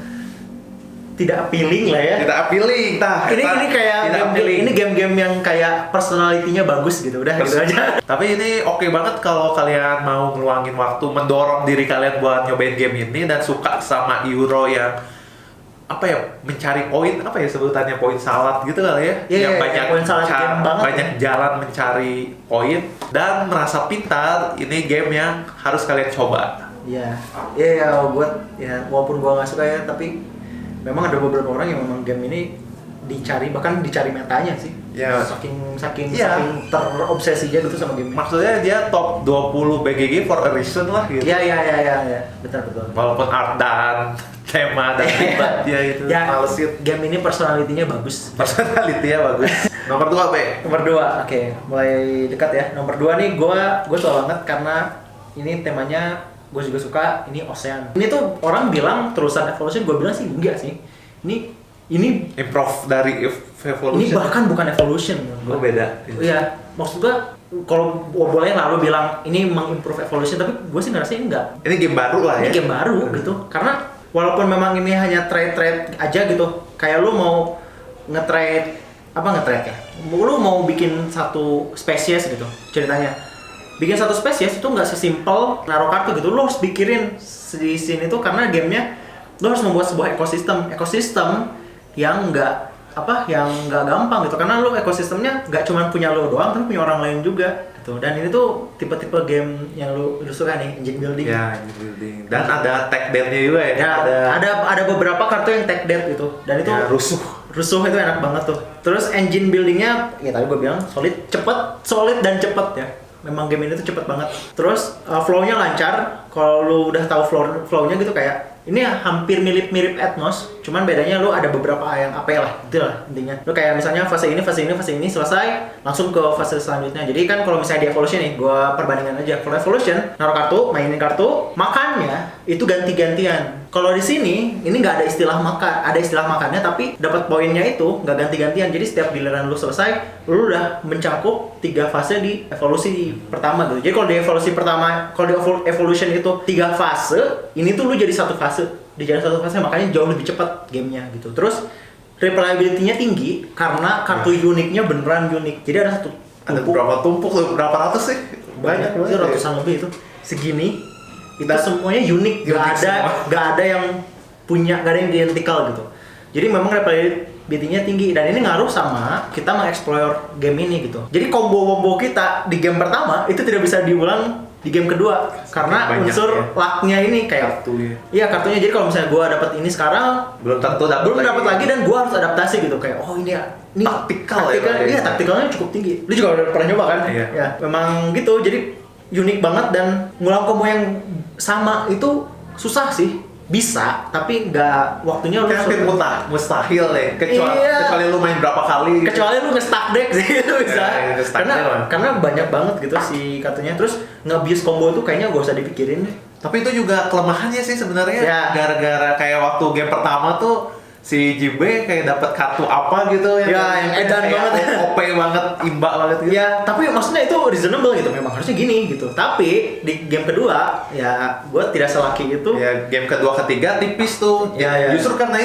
Speaker 1: tidak appealing lah ya.
Speaker 2: Tidak appealing.
Speaker 1: Ini kayak ini game-game yang kayak personality-nya bagus gitu. Udah gitu aja.
Speaker 2: Tapi ini oke banget kalau kalian mau ngeluangin waktu, mendorong diri kalian buat nyobain game ini dan suka sama Euro yang apa ya, mencari poin, apa ya sebutannya, poin salad gitu kali ya, yang banyak banyak jalan mencari poin dan merasa pintar. Ini game yang harus kalian coba.
Speaker 1: Iya, buat ya walaupun gua nggak suka ya, tapi memang ada beberapa orang yang memang game ini dicari, bahkan dicari metanya sih.
Speaker 2: Ya,
Speaker 1: saking terobsesinya gitu sama game.
Speaker 2: Maksudnya dia top 20 BGG for a reason lah gitu.
Speaker 1: Iya, betul.
Speaker 2: Walaupun art dan tema dan ribet ya itu malesin.
Speaker 1: Game ini personality-nya bagus.
Speaker 2: Personality-nya bagus. Nomor 2 apa ya?
Speaker 1: Nomor 2, oke. Mulai dekat ya. Nomor 2 nih gue suka banget karena ini temanya gue juga suka ini Ocean. Ini tuh orang bilang terusan Evolution, gue bilang sih enggak sih. Ini
Speaker 2: Improve dari Evolution.
Speaker 1: ini bahkan bukan Evolution menurut gua.
Speaker 2: Oh, beda.
Speaker 1: Iya, maksud gue kalau boleh lah lu bilang ini mengimprove Evolution, tapi gue sih ngerasa enggak.
Speaker 2: Ini game baru lah ya.
Speaker 1: Ini game baru gitu. Karena walaupun memang ini hanya trade aja gitu, kayak lu mau nge-trade ya? Lu mau bikin satu spesies gitu ceritanya. Bikin satu spesies itu nggak sesimpel naruh kartu gitu. Lu harus pikirin di sini tuh karena gamenya lu harus membuat sebuah ekosistem yang nggak gampang gitu. Karena lu ekosistemnya nggak cuma punya lu doang, tapi punya orang lain juga gitu. Dan ini tuh tipe-tipe game yang lu suka nih, engine building.
Speaker 2: Ya, engine building. Dan ada tech death-nya juga ya.
Speaker 1: Ya, ada beberapa kartu yang tech death gitu. Dan itu
Speaker 2: ya, rusuh
Speaker 1: itu enak banget tuh. Terus engine buildingnya, ya tadi gue bilang solid dan cepet ya. Memang game ini tuh cepet banget. Terus flow-nya lancar. Kalau lu udah tahu flow-nya gitu kayak ini hampir mirip Atmos, cuman bedanya lu ada beberapa yang AP lah, gitu lah intinya. Lu kayak misalnya fase ini selesai, langsung ke fase selanjutnya. Jadi kan kalau misalnya di Evolution nih, gua perbandingan aja. Kalau Evolution, naruh kartu, mainin kartu, makannya itu ganti-gantian. Kalau di sini, ini nggak ada istilah makan, ada istilah makannya, tapi dapat poinnya itu nggak ganti-gantian. Jadi setiap giliran lu selesai, lu udah mencakup 3 fase di evolusi pertama gitu. Jadi kalau di evolusi pertama, kalau di Evolution itu 3 fase, ini tuh lu jadi satu fase, makanya jauh lebih cepat gamenya gitu. Terus replayability-nya tinggi karena kartu uniknya beneran unik. Jadi ada satu
Speaker 2: berapa tumpuk, berapa ratus sih?
Speaker 1: Banyak itu ratusan lebih itu. Segini itu semuanya unik, nggak ada yang punya, nggak ada yang identikal gitu. Jadi memang replayability-nya tinggi dan ini ngaruh sama kita mengeksplor game ini gitu. Jadi combo kita di game pertama itu tidak bisa diulang di game kedua karena
Speaker 2: banyak,
Speaker 1: unsur
Speaker 2: ya.
Speaker 1: luck-nya ini kayak
Speaker 2: kartunya.
Speaker 1: Iya, kartunya. Jadi kalau misalnya gua dapat ini sekarang
Speaker 2: belum dapat
Speaker 1: lagi dan gua harus adaptasi gitu kayak ini
Speaker 2: taktikal ya.
Speaker 1: Iya, taktikalnya cukup tinggi. Lu juga udah pernah nyoba kan?
Speaker 2: Iya.
Speaker 1: Ya, memang gitu. Jadi unik banget dan ngulang combo yang sama itu susah sih. Bisa, tapi nggak waktunya lu
Speaker 2: hampir mustahil deh. Kecuali lu main berapa kali.
Speaker 1: Kecuali lu nge-stack deck sih itu bisa.
Speaker 2: Ya,
Speaker 1: karena banyak banget gitu si kartunya. Terus nge-abuse combo tuh kayaknya gak usah dipikirin deh.
Speaker 2: Tapi itu juga kelemahannya sih sebenarnya.
Speaker 1: Ya.
Speaker 2: Gara-gara kayak waktu game pertama tuh si JB kayak dapat kartu apa gitu
Speaker 1: yang edan banget,
Speaker 2: OP banget, imba banget gitu.
Speaker 1: Ya, tapi maksudnya itu reasonable gitu. Memang harusnya gini gitu. Tapi di game kedua ya gue tidak selaki itu.
Speaker 2: Ya, game kedua ketiga tipis tuh.
Speaker 1: Ya.
Speaker 2: Justru karena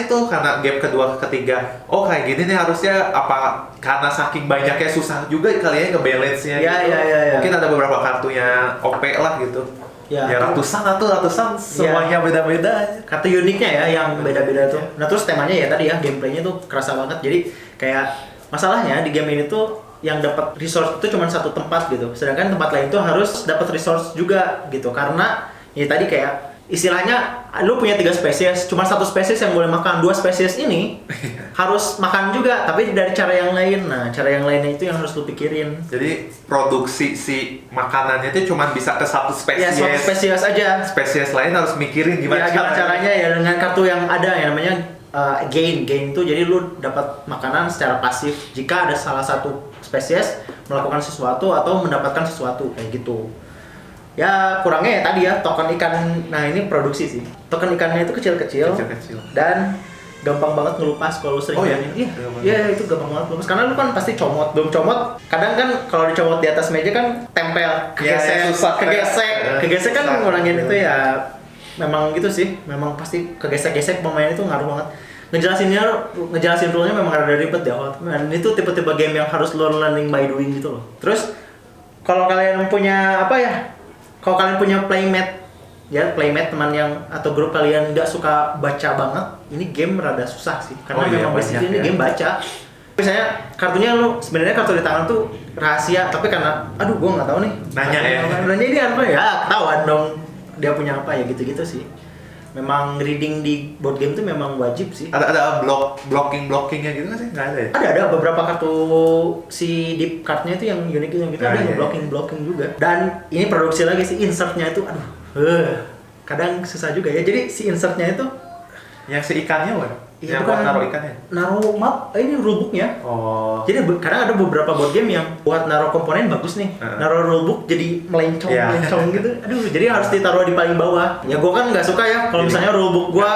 Speaker 2: game kedua ketiga, oh kayak gini nih harusnya apa karena saking banyaknya susah juga kali ya nge-balance-nya
Speaker 1: Ya,
Speaker 2: gitu.
Speaker 1: ya.
Speaker 2: Mungkin ada beberapa kartunya OP lah gitu. Ya ratusan semuanya beda-beda.
Speaker 1: Kartu uniknya ya yang beda-beda tuh. Nah, terus temanya ya tadi ya gameplaynya tuh kerasa banget. Jadi kayak masalahnya di game ini tuh yang dapat resource itu cuma satu tempat gitu. Sedangkan tempat lain tuh harus dapat resource juga gitu. Karena ya tadi kayak istilahnya lu punya 3 spesies, cuma satu spesies yang boleh makan. 2 spesies ini harus makan juga, tapi dari cara yang lain. Nah, cara yang lainnya itu yang harus lu pikirin.
Speaker 2: Jadi produksi si makanannya itu cuma bisa ke satu spesies.
Speaker 1: Ya, satu spesies aja.
Speaker 2: Spesies lain harus mikirin gimana
Speaker 1: caranya ya dengan kartu yang ada yang namanya gain itu. Jadi lu dapat makanan secara pasif jika ada salah satu spesies melakukan sesuatu atau mendapatkan sesuatu kayak gitu. Ya kurangnya ya tadi ya token ikan. Nah, ini produksi sih. Token ikannya itu kecil-kecil. Dan gampang banget ngelupas kalau lu sering mainin. Iya, itu gampang banget ngelupas. Karena lu kan pasti comot, belum comot. Kadang kan kalau dicomot di atas meja kan tempel, kegesek kan ngurangin itu ya. Memang gitu sih. Memang pasti kegesek-gesek pemain itu ngaruh banget. Ngejelasin rule-nya memang rada ribet ya. Dan itu tipe-tipe game yang harus lu learning by doing gitu loh. Terus kalau kalian punya kalau kalian punya playmate teman yang atau grup kalian nggak suka baca banget, ini game rada susah sih karena memang basically ini game baca. Misalnya kartunya lu sebenarnya kartu di tangan tuh rahasia, tapi karena gua nggak tahu nih.
Speaker 2: Nanya
Speaker 1: ini apa ya? Ketahuan dong dia punya apa ya gitu-gitu sih. Memang reading di board game tuh memang wajib sih.
Speaker 2: Ada blockingnya gitu nggak sih? Nggak ada ya?
Speaker 1: Ada beberapa kartu si deep cardnya itu yang unik gitu. Ada yang blocking juga. Dan ini produksi lagi sih insertnya itu, kadang susah juga ya. Jadi si insertnya itu
Speaker 2: yang si ikannya
Speaker 1: Iya,
Speaker 2: Yang
Speaker 1: bukan
Speaker 2: buat naruh ikannya?
Speaker 1: naruh map, ini rulebooknya.
Speaker 2: Oh.
Speaker 1: Jadi kadang ada beberapa board game yang buat naruh komponen bagus nih, naruh rulebook jadi melencong gitu. Aduh, jadi harus ditaruh di paling bawah. Ya gua kan nggak suka ya kalau misalnya rulebook gua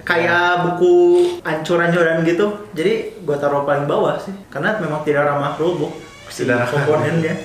Speaker 1: kayak buku ancur-ancuran gitu. Jadi gua taruh paling bawah sih, karena memang tidak ramah rulebook si komponennya.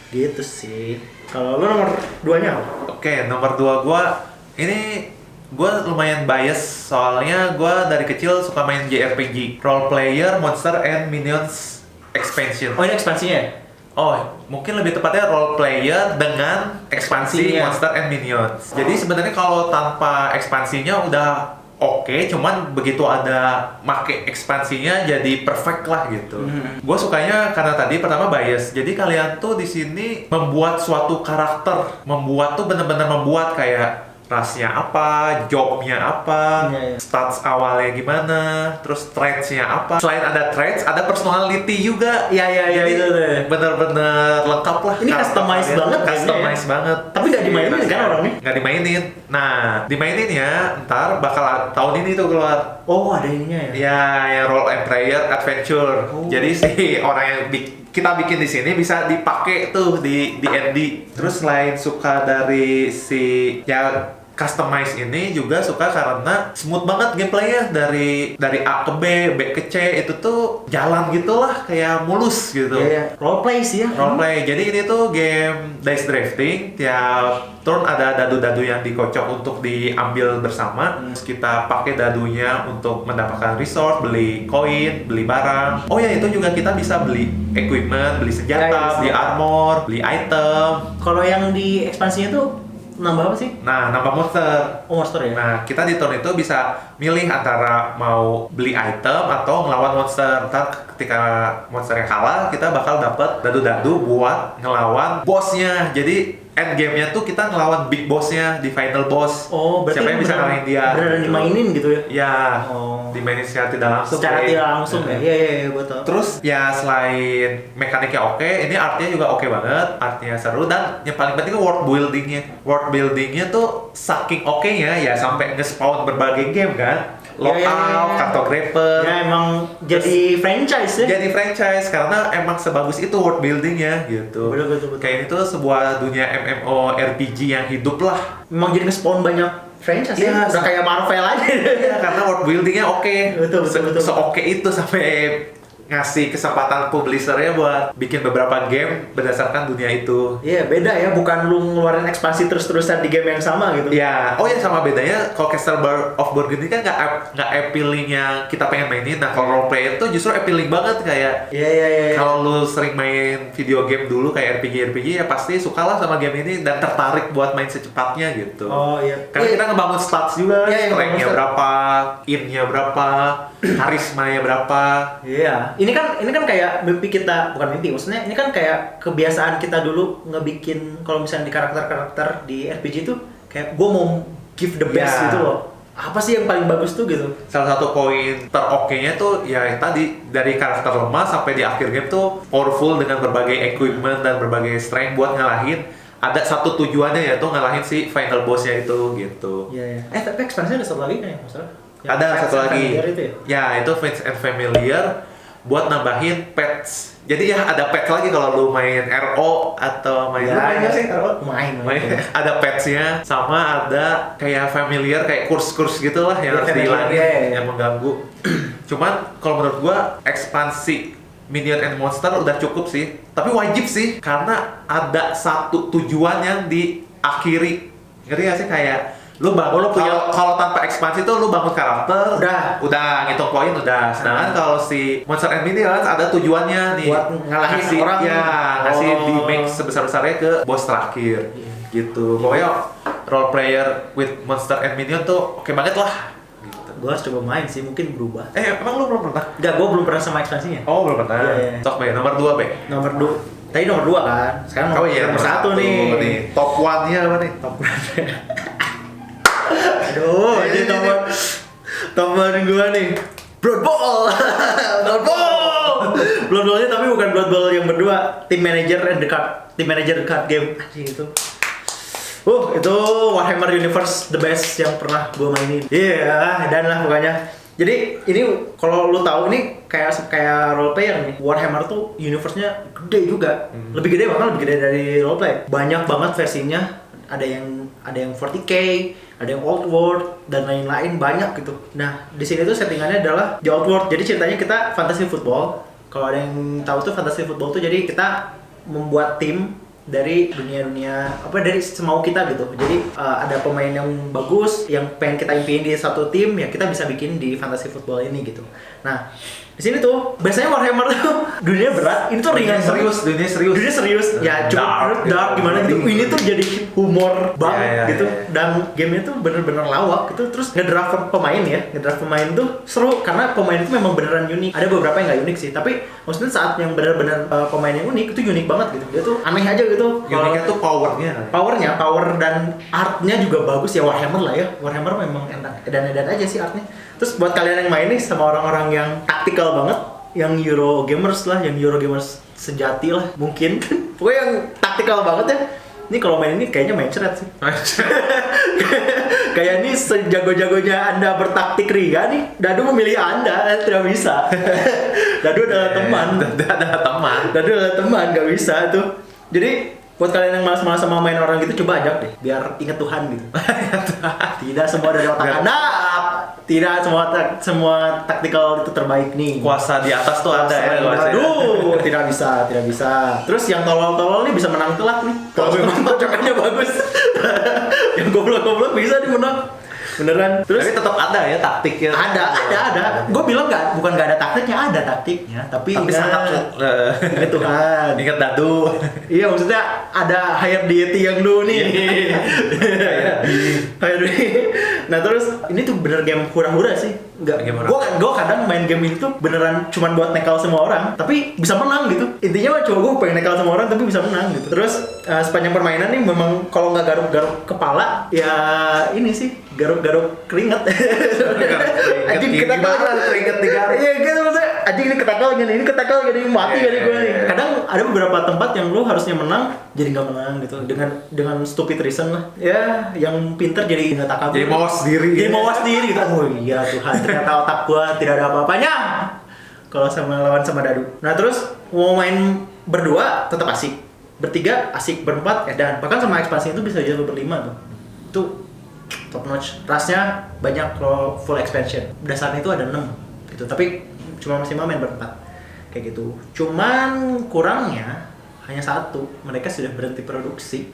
Speaker 1: Gitu sih. Kalau lu nomor 2-nya apa?
Speaker 2: Oke, nomor 2 gua ini gua lumayan bias soalnya gua dari kecil suka main JRPG, role player Monster and Minions expansion.
Speaker 1: Oh, ini ekspansinya ya?
Speaker 2: Oh, mungkin lebih tepatnya role player dengan ekspansi
Speaker 1: Ekspansinya.
Speaker 2: Monster and Minions. Jadi sebenarnya kalau tanpa ekspansinya udah oke, cuman begitu ada make ekspansinya jadi perfect lah gitu. Gue sukanya karena tadi pertama bias. Jadi kalian tuh di sini membuat suatu karakter, membuat tuh bener-bener membuat kayak rasnya apa, jobnya apa, stats awalnya gimana, terus traits-nya apa. Selain ada traits, ada personality juga.
Speaker 1: Iya,
Speaker 2: Jadi
Speaker 1: itu tuh.
Speaker 2: bener-bener lengkap lah.
Speaker 1: Ini
Speaker 2: karakter
Speaker 1: customize
Speaker 2: kalian.
Speaker 1: banget kayaknya
Speaker 2: Customize banget.
Speaker 1: Tapi nggak dimainin
Speaker 2: Rasanya
Speaker 1: kan orangnya?
Speaker 2: nggak dimainin. Nah, dimaininnya ntar bakal tahun ini tuh keluar.
Speaker 1: Oh, ada ininya ya?
Speaker 2: Ya, yang role and player adventure. Jadi si orang yang kita bikin di sini bisa dipakai tuh di D&D. Terus selain suka dari si ya customize ini juga suka karena smooth banget gameplaynya dari A ke B ke C itu tuh jalan gitulah kayak mulus gitu.
Speaker 1: Iya. Roleplay sih ya.
Speaker 2: Roleplay. Jadi ini tuh game dice drafting, tiap turn ada dadu-dadu yang dikocok untuk diambil bersama. Terus kita pakai dadunya untuk mendapatkan resource, beli koin, beli barang. Oh ya, itu juga kita bisa beli equipment, beli senjata, beli armor, beli item.
Speaker 1: Kalau yang di ekspansinya tuh nambah apa sih?
Speaker 2: Nah, nambah monster.
Speaker 1: Oh, monster ya?
Speaker 2: Nah, kita di turn itu bisa milih antara mau beli item atau ngelawan monster. Ntar ketika monsternya kalah, kita bakal dapat dadu-dadu buat ngelawan bosnya. Jadi end game-nya tuh kita ngelawan big boss-nya di final boss.
Speaker 1: Oh, berarti
Speaker 2: siapa yang bisa ngalahin dia?
Speaker 1: beneran
Speaker 2: gitu.
Speaker 1: dimainin gitu ya?
Speaker 2: Ya,
Speaker 1: Oh.
Speaker 2: dimainin secara tidak langsung.
Speaker 1: Secara
Speaker 2: kayak-
Speaker 1: tidak langsung ya? Iya, gue tau.
Speaker 2: Terus ya selain mekaniknya oke, ini artnya juga oke banget, artnya seru, dan yang paling penting world buildingnya. World buildingnya tuh saking oke-nya ya sampai nge-spawn berbagai game kan. Lockout, Cartographer.
Speaker 1: Ya emang jadi franchise ya?
Speaker 2: Jadi franchise karena emang sebagus itu world buildingnya gitu.
Speaker 1: Betul.
Speaker 2: Kayak itu sebuah dunia MMORPG yang hidup lah.
Speaker 1: Memang jadi nge-spawn banyak franchise ya?
Speaker 2: Iya,
Speaker 1: Udah kayak Marvel aja.
Speaker 2: Ya, karena world buildingnya oke.
Speaker 1: Betul.
Speaker 2: Se-oke itu sampai ngasih kesempatan publishernya buat bikin beberapa game berdasarkan dunia itu.
Speaker 1: Iya, beda ya, bukan lu ngeluarin ekspansi terus-terusan di game yang sama gitu.
Speaker 2: Ya, oh ya sama bedanya kalau Castle of Burgundy kan nggak appealing yang kita pengen mainin. Nah kalau role play itu justru appealing banget kayak.
Speaker 1: Iya.
Speaker 2: Kalau lu sering main video game dulu kayak RPG ya pasti sukalah sama game ini dan tertarik buat main secepatnya gitu.
Speaker 1: Oh iya.
Speaker 2: Karena kita ngebangun stats juga,
Speaker 1: Iya,
Speaker 2: strength-nya
Speaker 1: ngebangun
Speaker 2: berapa, in-nya berapa, karismanya berapa.
Speaker 1: Iya. Ini kan kayak mimpi kita, bukan mimpi, maksudnya ini kan kayak kebiasaan kita dulu ngebikin kalau misalnya di karakter-karakter di RPG itu kayak gue mau give the best
Speaker 2: Ya.
Speaker 1: gitu loh. Apa sih yang paling bagus tuh gitu?
Speaker 2: Salah satu poin teroke-nya tuh ya tadi dari karakter lemah sampai di akhir game tuh powerful dengan berbagai equipment dan berbagai strength buat ngalahin. Ada satu tujuannya yaitu ngalahin si final boss-nya itu gitu.
Speaker 1: Iya. Tapi ekspansinya ada satu lagi kan ya masalah?
Speaker 2: Ada satu lagi.
Speaker 1: Itu ya?
Speaker 2: Ya, itu Friends and Familiar buat nambahin pets. Jadi ya ada pets lagi kalau lu main RO atau main
Speaker 1: Ya,
Speaker 2: lu main nggak sih RO?
Speaker 1: Main.
Speaker 2: Ada petsnya sama ada kayak familiar kayak kurs-kurs gitulah yang
Speaker 1: Ya,
Speaker 2: harus
Speaker 1: familiar,
Speaker 2: dihilangin
Speaker 1: ya.
Speaker 2: yang mengganggu. Cuman kalau menurut gua ekspansi Minion and Monster udah cukup sih. Tapi wajib sih karena ada satu tujuan yang diakhiri. Ngerti gak sih kayak lu bangun kalau tanpa ekspansi tuh lu bangun karakter udah ngitung poin udah. Sedangkan kalau si Monster and Minions ada tujuannya nih
Speaker 1: buat ngalahin
Speaker 2: ngasih,
Speaker 1: orang
Speaker 2: ya ngasih
Speaker 1: Oh.
Speaker 2: di make sebesar-besarnya ke bos terakhir gitu. Pokoknya role player with Monster and Minion tuh oke banget lah gitu.
Speaker 1: Gue harus coba main sih, mungkin berubah.
Speaker 2: Emang lu belum pernah?
Speaker 1: Enggak, gue belum pernah sama ekspansinya.
Speaker 2: Oh belum pernah.
Speaker 1: Iya.
Speaker 2: Sok B, nomor 2 B.
Speaker 1: Nomor 2. Tadi nomor 2 kan? Sekarang nomor 1 nih.
Speaker 2: Top 1-nya apa nih?
Speaker 1: Top 1. Aduh, ini top 1 gue nih. Blood Bowl. Blood Bowl. Blood Bowl-nya tapi bukan Blood Bowl yang berdua. Team Manager and the card game. Anjing itu. Itu Warhammer Universe the best yang pernah gue mainin. Iya, dan lah pokoknya. Jadi ini kalau lu tahu ini kayak role player nih. Warhammer tuh universe-nya gede juga. Lebih gede, bahkan lebih gede dari role play. Banyak banget versinya. Ada yang 40K, ada yang Old World dan lain-lain, banyak gitu. Nah, di sini tuh settingannya adalah di Old World. Jadi ceritanya kita fantasy football. Kalau ada yang tahu tuh fantasy football tuh jadi kita membuat tim dari dunia dari semau kita gitu. Jadi ada pemain yang bagus yang pengen kita impiin di satu tim, ya kita bisa bikin di fantasy football ini gitu. Nah, di sini tuh biasanya Warhammer tuh dunia berat, ini tuh ringan serius.
Speaker 2: Dunia serius.
Speaker 1: Ya cukup dark gimana gitu. Ini tuh jadi humor banget gitu. Dan gamenya tuh bener-bener lawak gitu. Terus ngedraft pemain tuh seru karena pemain itu memang beneran unik. Ada beberapa yang nggak unik sih, tapi maksudnya saat yang bener-bener pemain yang unik itu unik banget gitu. Dia tuh aneh aja gitu.
Speaker 2: Uniknya tuh
Speaker 1: Power dan artnya juga bagus ya. Warhammer lah ya. Warhammer memang edan-edan aja sih artnya. Terus buat kalian yang main nih sama orang-orang yang taktikal banget, yang Euro gamers sejati lah mungkin. Pokoknya yang taktikal banget ya. Ini kalau main ini kayaknya main ceret sih. Kayak ini sejago-jagonya Anda bertaktik ria nih, Dadu memilih Anda, tidak bisa. Dadu adalah teman. Dadu adalah teman, gak bisa tuh. Jadi buat kalian yang malas-malas sama main orang gitu, coba ajak deh, biar inget Tuhan gitu. Tidak semua dari otak Anda. Tidak semua taktikal itu terbaik nih.
Speaker 2: Kuasa di atas tuh ada ya.
Speaker 1: Aduh, tidak bisa. Terus yang tolol-tolol nih bisa menang telak nih. Kalau memang kocokannya bagus. Yang goblok-goblok bisa nih menang. Beneran. Terus
Speaker 2: tapi tetap ada ya taktiknya.
Speaker 1: Ada. Gue bilang bukan nggak ada taktiknya, ada taktiknya. Tapi ingat Tuhan.
Speaker 2: Ingat Dadu.
Speaker 1: Iya, maksudnya ada higher deity yang lu nih. Higher deity. Nah terus ini tuh bener game hura-hura sih. Gue kadang main game ini tuh beneran cuman buat nekal semua orang, tapi bisa menang gitu. Intinya mah cuma gue pengen nekal semua orang tapi bisa menang gitu. Terus sepanjang permainan nih memang kalau nggak garuk-garuk kepala ya ini sih garuk-garuk keringet. Anjing ketakal keringet digaruk. Iya gitu maksudnya. Anjing ini ketakal gini mati gini gue nih. Kadang ada beberapa tempat yang lu harusnya menang jadi nggak menang gitu dengan stupid reason lah. Ya yang pinter jadi nggak takabur.
Speaker 2: Jadi mawas diri gitu.
Speaker 1: Oh iya Tuhan, ternyata otak gua tidak ada apa-apanya kalau lawan sama Dadu. Nah terus mau main berdua tetap asik, bertiga asik, berempat dan bahkan sama ekspansi itu bisa jadi berlima tuh. Itu top notch. Rasnya banyak kalau full expansion. Dasarnya itu ada 6 gitu, tapi cuma maksimal main berempat kayak gitu. Cuman kurangnya hanya satu, mereka sudah berhenti produksi.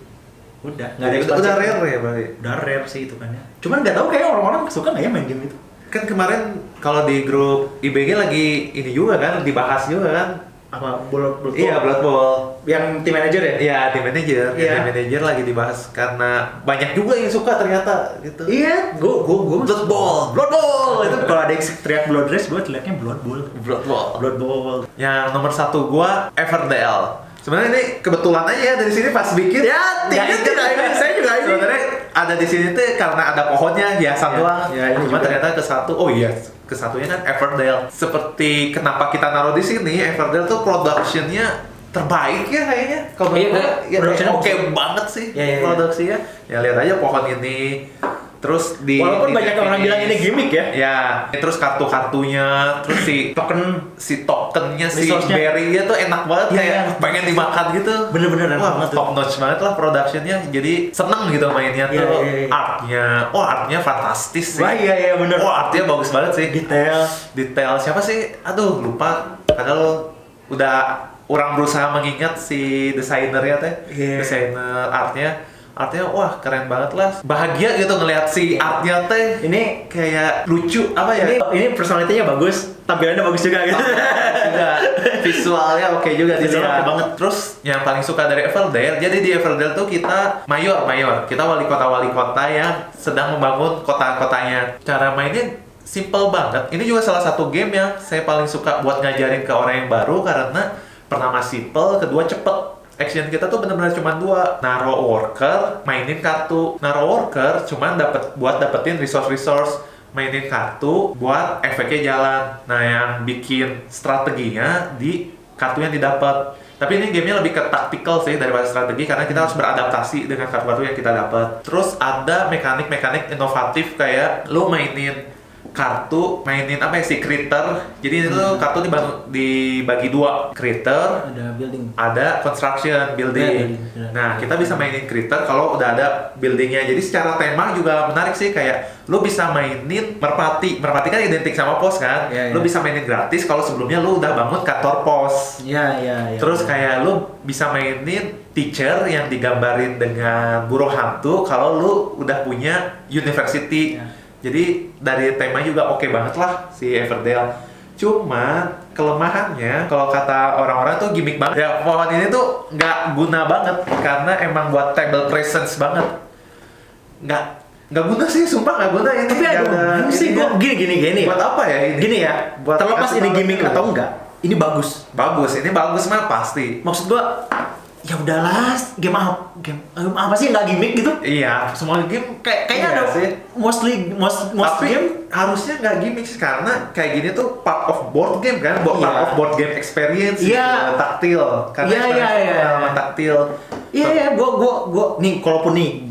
Speaker 1: Udah
Speaker 2: rare ya berarti.
Speaker 1: Udah rare sih itu kan ya. Cuman nggak tahu kayak orang-orang suka nggak ya main game itu.
Speaker 2: Kan kemarin kalau di grup IBG lagi ini juga kan dibahas juga kan.
Speaker 1: Apa Blood Bowl?
Speaker 2: Iya, Blood Bowl.
Speaker 1: Yang tim manager ya?
Speaker 2: Iya, tim manager.
Speaker 1: Iya.
Speaker 2: Tim manager lagi dibahas karena banyak juga yang suka ternyata gitu.
Speaker 1: Iya, gua
Speaker 2: Blood Bowl.
Speaker 1: Itu kalau ada yang teriak Blood Race, gua teriaknya Blood Bowl.
Speaker 2: Yang nomor 1 gua Everdell. Sebenarnya ini kebetulan aja ya dari sini pas bikin.
Speaker 1: Ya, saya juga ini.
Speaker 2: Sebenarnya ada di sini tuh karena ada pohonnya hiasan doang.
Speaker 1: Ya, ini
Speaker 2: cuma
Speaker 1: juga.
Speaker 2: ternyata ke satunya kan Everdell. Seperti kenapa kita naruh di sini, Everdell tuh productionnya terbaik ya kayaknya. Kalau
Speaker 1: productionnya
Speaker 2: oke banget sih
Speaker 1: iya.
Speaker 2: produksinya. Ya lihat aja pohon ini. Terus
Speaker 1: walaupun banyak orang bilang ini gimmick ya.
Speaker 2: Ya, terus kartu-kartunya, terus si tokennya si
Speaker 1: Resource-nya.
Speaker 2: berry-nya tuh enak banget kayak pengen dimakan gitu.
Speaker 1: Bener-bener enak
Speaker 2: Wah,
Speaker 1: banget tuh.
Speaker 2: top notch banget lah productionnya. Jadi seneng gitu mainnya tuh.
Speaker 1: Iya.
Speaker 2: Artnya fantastis sih.
Speaker 1: Wah iya bener.
Speaker 2: Artnya bagus banget sih.
Speaker 1: Detail.
Speaker 2: Siapa sih? Aduh, lupa. Padahal udah orang berusaha mengingat si desainernya teh.
Speaker 1: Iya.
Speaker 2: Desainer artnya wah keren banget lah, bahagia gitu ngelihat si artnya teh
Speaker 1: Ini
Speaker 2: kayak lucu apa ya,
Speaker 1: ini personalitinya bagus, tampilannya bagus juga gitu.
Speaker 2: juga visualnya oke juga
Speaker 1: Visualnya
Speaker 2: dilihat
Speaker 1: oke banget.
Speaker 2: Terus yang paling suka dari Everdell, jadi di Everdell tuh kita mayor kita wali kota yang sedang membangun kota-kotanya. Cara mainnya simple banget. Ini juga salah satu game yang saya paling suka buat ngajarin ke orang yang baru karena pertama simple, kedua cepet. Action kita tuh benar-benar cuma 2, naruh worker, mainin kartu. Naruh worker cuman dapetin resource, mainin kartu buat efeknya jalan. Nah, yang bikin strateginya di kartu yang didapat. Tapi ini gamenya lebih ke tactical sih daripada strategi karena kita harus beradaptasi dengan kartu-kartu yang kita dapat. Terus ada mekanik-mekanik inovatif kayak lu mainin kartu mainin apa ya si critter. Jadi itu kartu dibagi dua, critter,
Speaker 1: Ada building.
Speaker 2: ada construction, building.
Speaker 1: Ya,
Speaker 2: Nah, kita bisa mainin critter kalau udah ada buildingnya. Jadi secara tema juga menarik sih, kayak lu bisa mainin merpati. Merpati kan identik sama pos kan.
Speaker 1: Ya,
Speaker 2: Lu
Speaker 1: ya.
Speaker 2: bisa mainin gratis kalau sebelumnya lu udah bangun kantor pos.
Speaker 1: Iya.
Speaker 2: Terus kayak lu bisa mainin teacher yang digambarin dengan burung hantu kalau lu udah punya university.
Speaker 1: Ya.
Speaker 2: Jadi dari tema juga oke banget lah si Everdell. Cuma kelemahannya kalau kata orang-orang tuh gimmick banget. Ya pohon ini tuh nggak guna banget karena emang buat table presence banget. Nggak guna sih, sumpah nggak guna ini.
Speaker 1: Tapi ada sih
Speaker 2: ininya.
Speaker 1: gua gini.
Speaker 2: Buat apa ya ini?
Speaker 1: Gini ya,
Speaker 2: Buat
Speaker 1: terlepas
Speaker 2: kasih
Speaker 1: ini
Speaker 2: tahu
Speaker 1: gimmick
Speaker 2: gitu.
Speaker 1: atau enggak, ini bagus.
Speaker 2: Ini bagus mah pasti.
Speaker 1: Maksud gua, ya udahlah, game apa sih nggak gimmick gitu?
Speaker 2: Iya, semua game
Speaker 1: Kayaknya
Speaker 2: iya
Speaker 1: ada
Speaker 2: sih.
Speaker 1: most
Speaker 2: Tapi
Speaker 1: game.
Speaker 2: harusnya nggak gimmick sih, karena kayak gini tuh part of board game kan, part
Speaker 1: Iya.
Speaker 2: of board game experience,
Speaker 1: Iya.
Speaker 2: gitu, taktil. Karena
Speaker 1: Iya,
Speaker 2: experience
Speaker 1: iya.
Speaker 2: pengalaman taktil.
Speaker 1: Iya, gua nih,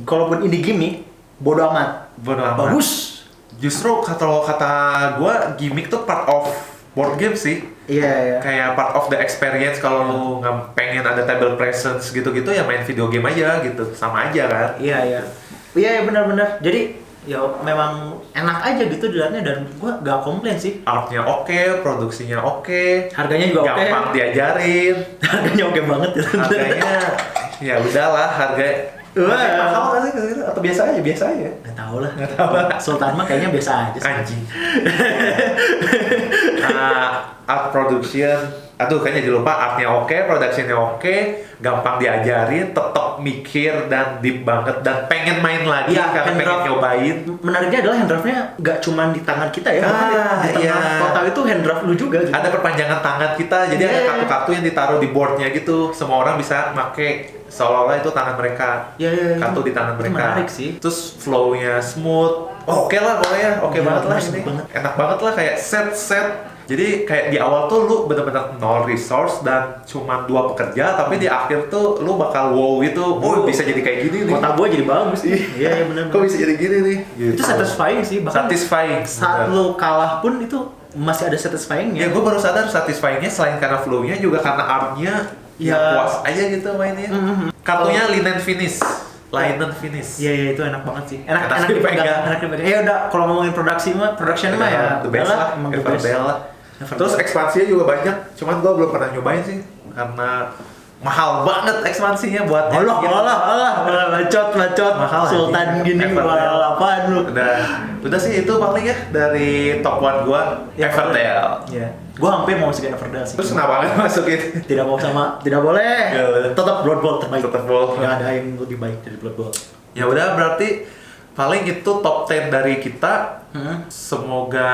Speaker 1: kalaupun ini gimmick, bodo amat.
Speaker 2: Bodo amat.
Speaker 1: Bagus.
Speaker 2: Justru kalau kata gua gimmick tuh part of board game sih.
Speaker 1: Iya.
Speaker 2: Kayak part of the experience. Kalau lu nggak pengen ada table presence gitu-gitu ya main video game aja gitu, sama aja kan.
Speaker 1: Iya, benar-benar. Jadi ya memang enak aja gitu dilihatnya dan gua gak komplain sih.
Speaker 2: Artnya oke, produksinya oke,
Speaker 1: Harganya juga oke.
Speaker 2: gampang diajarin.
Speaker 1: Harganya oke banget ya.
Speaker 2: Harganya ya udahlah, harga
Speaker 1: Wah.
Speaker 2: mahal nggak sih gitu? Atau biasa aja?
Speaker 1: Nggak tahu lah. Sultan mah kayaknya biasa aja sih.
Speaker 2: Anjing. Art production, aduh kayaknya jadi lupa. Artnya oke, productionnya oke, gampang diajarin, tetap mikir dan deep banget dan pengen main lagi
Speaker 1: Iya,
Speaker 2: karena
Speaker 1: hand
Speaker 2: pengen
Speaker 1: draft.
Speaker 2: nyobain.
Speaker 1: Menariknya adalah hand draftnya nggak cuma di tangan kita ya, bahkan di tengah
Speaker 2: iya.
Speaker 1: kota itu hand draft lu juga gitu.
Speaker 2: Ada perpanjangan tangan kita, jadi ada
Speaker 1: Iya.
Speaker 2: kartu-kartu yang ditaruh di boardnya gitu. Semua orang bisa make seolah-olah itu tangan mereka.
Speaker 1: Iya.
Speaker 2: Kartu di tangan
Speaker 1: Itu
Speaker 2: mereka.
Speaker 1: menarik sih.
Speaker 2: Terus flow-nya smooth. Oke lah pokoknya, oke
Speaker 1: Iya,
Speaker 2: banget lah
Speaker 1: smooth
Speaker 2: ini.
Speaker 1: banget.
Speaker 2: Enak banget lah kayak set. Jadi kayak di awal tuh lu bener-bener nol resource dan cuma 2 pekerja, tapi di akhir tuh lu bakal wow gitu. Oh, bisa jadi kayak gini nih.
Speaker 1: Kota gua jadi bagus sih. Iya benar.
Speaker 2: Kok bisa jadi gini nih?
Speaker 1: Itu satisfying sih, bahkan
Speaker 2: Satisfying.
Speaker 1: saat
Speaker 2: bener.
Speaker 1: lu kalah pun itu masih ada satisfyingnya.
Speaker 2: Ya gue baru sadar satisfyingnya selain karena flow-nya juga karena art-nya
Speaker 1: Ya.
Speaker 2: ya puas aja gitu mainnya. Kartunya linen finish.
Speaker 1: Iya itu enak banget sih. Enak
Speaker 2: dipegang.
Speaker 1: dipegang. Ya udah kalau ngomongin production mah ya
Speaker 2: the best lah,
Speaker 1: emang the best.
Speaker 2: Everdell lah. Terus ekspansinya juga banyak, cuman gua belum pernah nyobain sih karena mahal banget ekspansinya buat
Speaker 1: Allah, bacot
Speaker 2: Mahal
Speaker 1: Sultan
Speaker 2: anjing.
Speaker 1: gini
Speaker 2: Everdell.
Speaker 1: apaan lu?
Speaker 2: Udah sih itu paling ya dari top 1 gua Everdell.
Speaker 1: Iya. Gua hampir mau masukin Everdell sih.
Speaker 2: Terus kenapa nggak masukin?
Speaker 1: tidak boleh.
Speaker 2: Ya udah.
Speaker 1: Tetap Blood Bowl terbaik.
Speaker 2: Tetap Blood Bowl.
Speaker 1: Nggak ada yang lebih baik dari Blood Bowl.
Speaker 2: Ya udah berarti paling itu top 10 dari kita. Semoga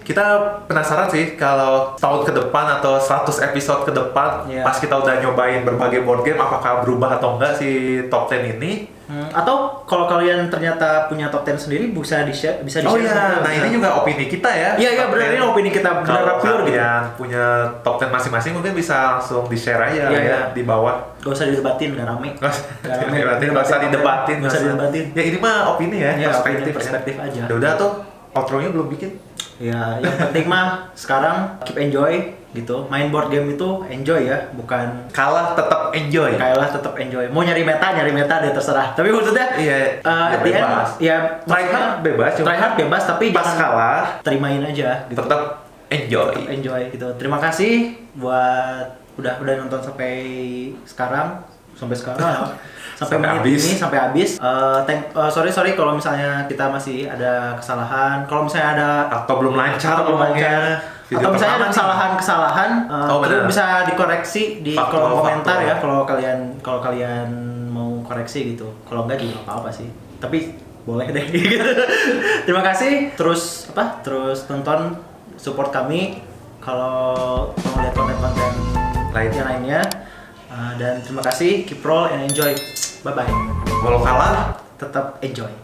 Speaker 2: kita penasaran sih kalau tahun ke depan atau 100 episode ke depan
Speaker 1: Iya.
Speaker 2: pas kita udah nyobain berbagai board game apakah berubah atau enggak si top 10 ini.
Speaker 1: Atau kalau kalian ternyata punya top 10 sendiri bisa di-share
Speaker 2: Oh iya, nah ini juga opini kita ya.
Speaker 1: Iya
Speaker 2: Top
Speaker 1: benar
Speaker 2: 10.
Speaker 1: ini opini kita
Speaker 2: Kalau
Speaker 1: benar pure gitu.
Speaker 2: kalian punya top 10 masing-masing mungkin bisa langsung di-share aja
Speaker 1: Iya,
Speaker 2: ya
Speaker 1: iya.
Speaker 2: di bawah.
Speaker 1: Gak usah didebatin, gak rame.
Speaker 2: Nggak usah didebatin.
Speaker 1: Gak usah didebatin.
Speaker 2: Ya ini mah opini ya,
Speaker 1: Ya,
Speaker 2: perspektif
Speaker 1: aja.
Speaker 2: Ya udah tuh, outro-nya belum bikin.
Speaker 1: Ya, yang penting mah sekarang keep enjoy gitu. Main board game itu enjoy ya, bukan
Speaker 2: Kalah tetap enjoy.
Speaker 1: kayalah tetap enjoy. Mau nyari meta deh terserah. Tapi maksudnya
Speaker 2: Iya,
Speaker 1: at the end,
Speaker 2: bebas.
Speaker 1: ya
Speaker 2: Try hard bebas, cuma
Speaker 1: try hard bebas tapi
Speaker 2: pas
Speaker 1: jangan
Speaker 2: kalah
Speaker 1: terimain aja gitu.
Speaker 2: tetap enjoy.
Speaker 1: Tetap enjoy gitu. Terima kasih buat udah nonton sampai sekarang. Sampai
Speaker 2: Sampai
Speaker 1: menit
Speaker 2: habis.
Speaker 1: ini sampai habis. Sorry kalau misalnya kita masih ada kesalahan. Kalau misalnya ada
Speaker 2: Atau belum lancar ngomongnya. Video
Speaker 1: atau misalnya ada
Speaker 2: pertama nih.
Speaker 1: kesalahan
Speaker 2: Oh,
Speaker 1: itu
Speaker 2: benar.
Speaker 1: bisa dikoreksi di
Speaker 2: Faktual,
Speaker 1: kolom komentar
Speaker 2: faktual.
Speaker 1: ya kalau kalian mau koreksi gitu. Kalau enggak juga nggak apa-apa sih. Tapi boleh deh. Terima kasih. Terus tonton support kami kalau mau lihat konten-konten yang lainnya. Dan terima kasih, keep roll and enjoy. Bye bye.
Speaker 2: Walau kalah
Speaker 1: Tetap enjoy.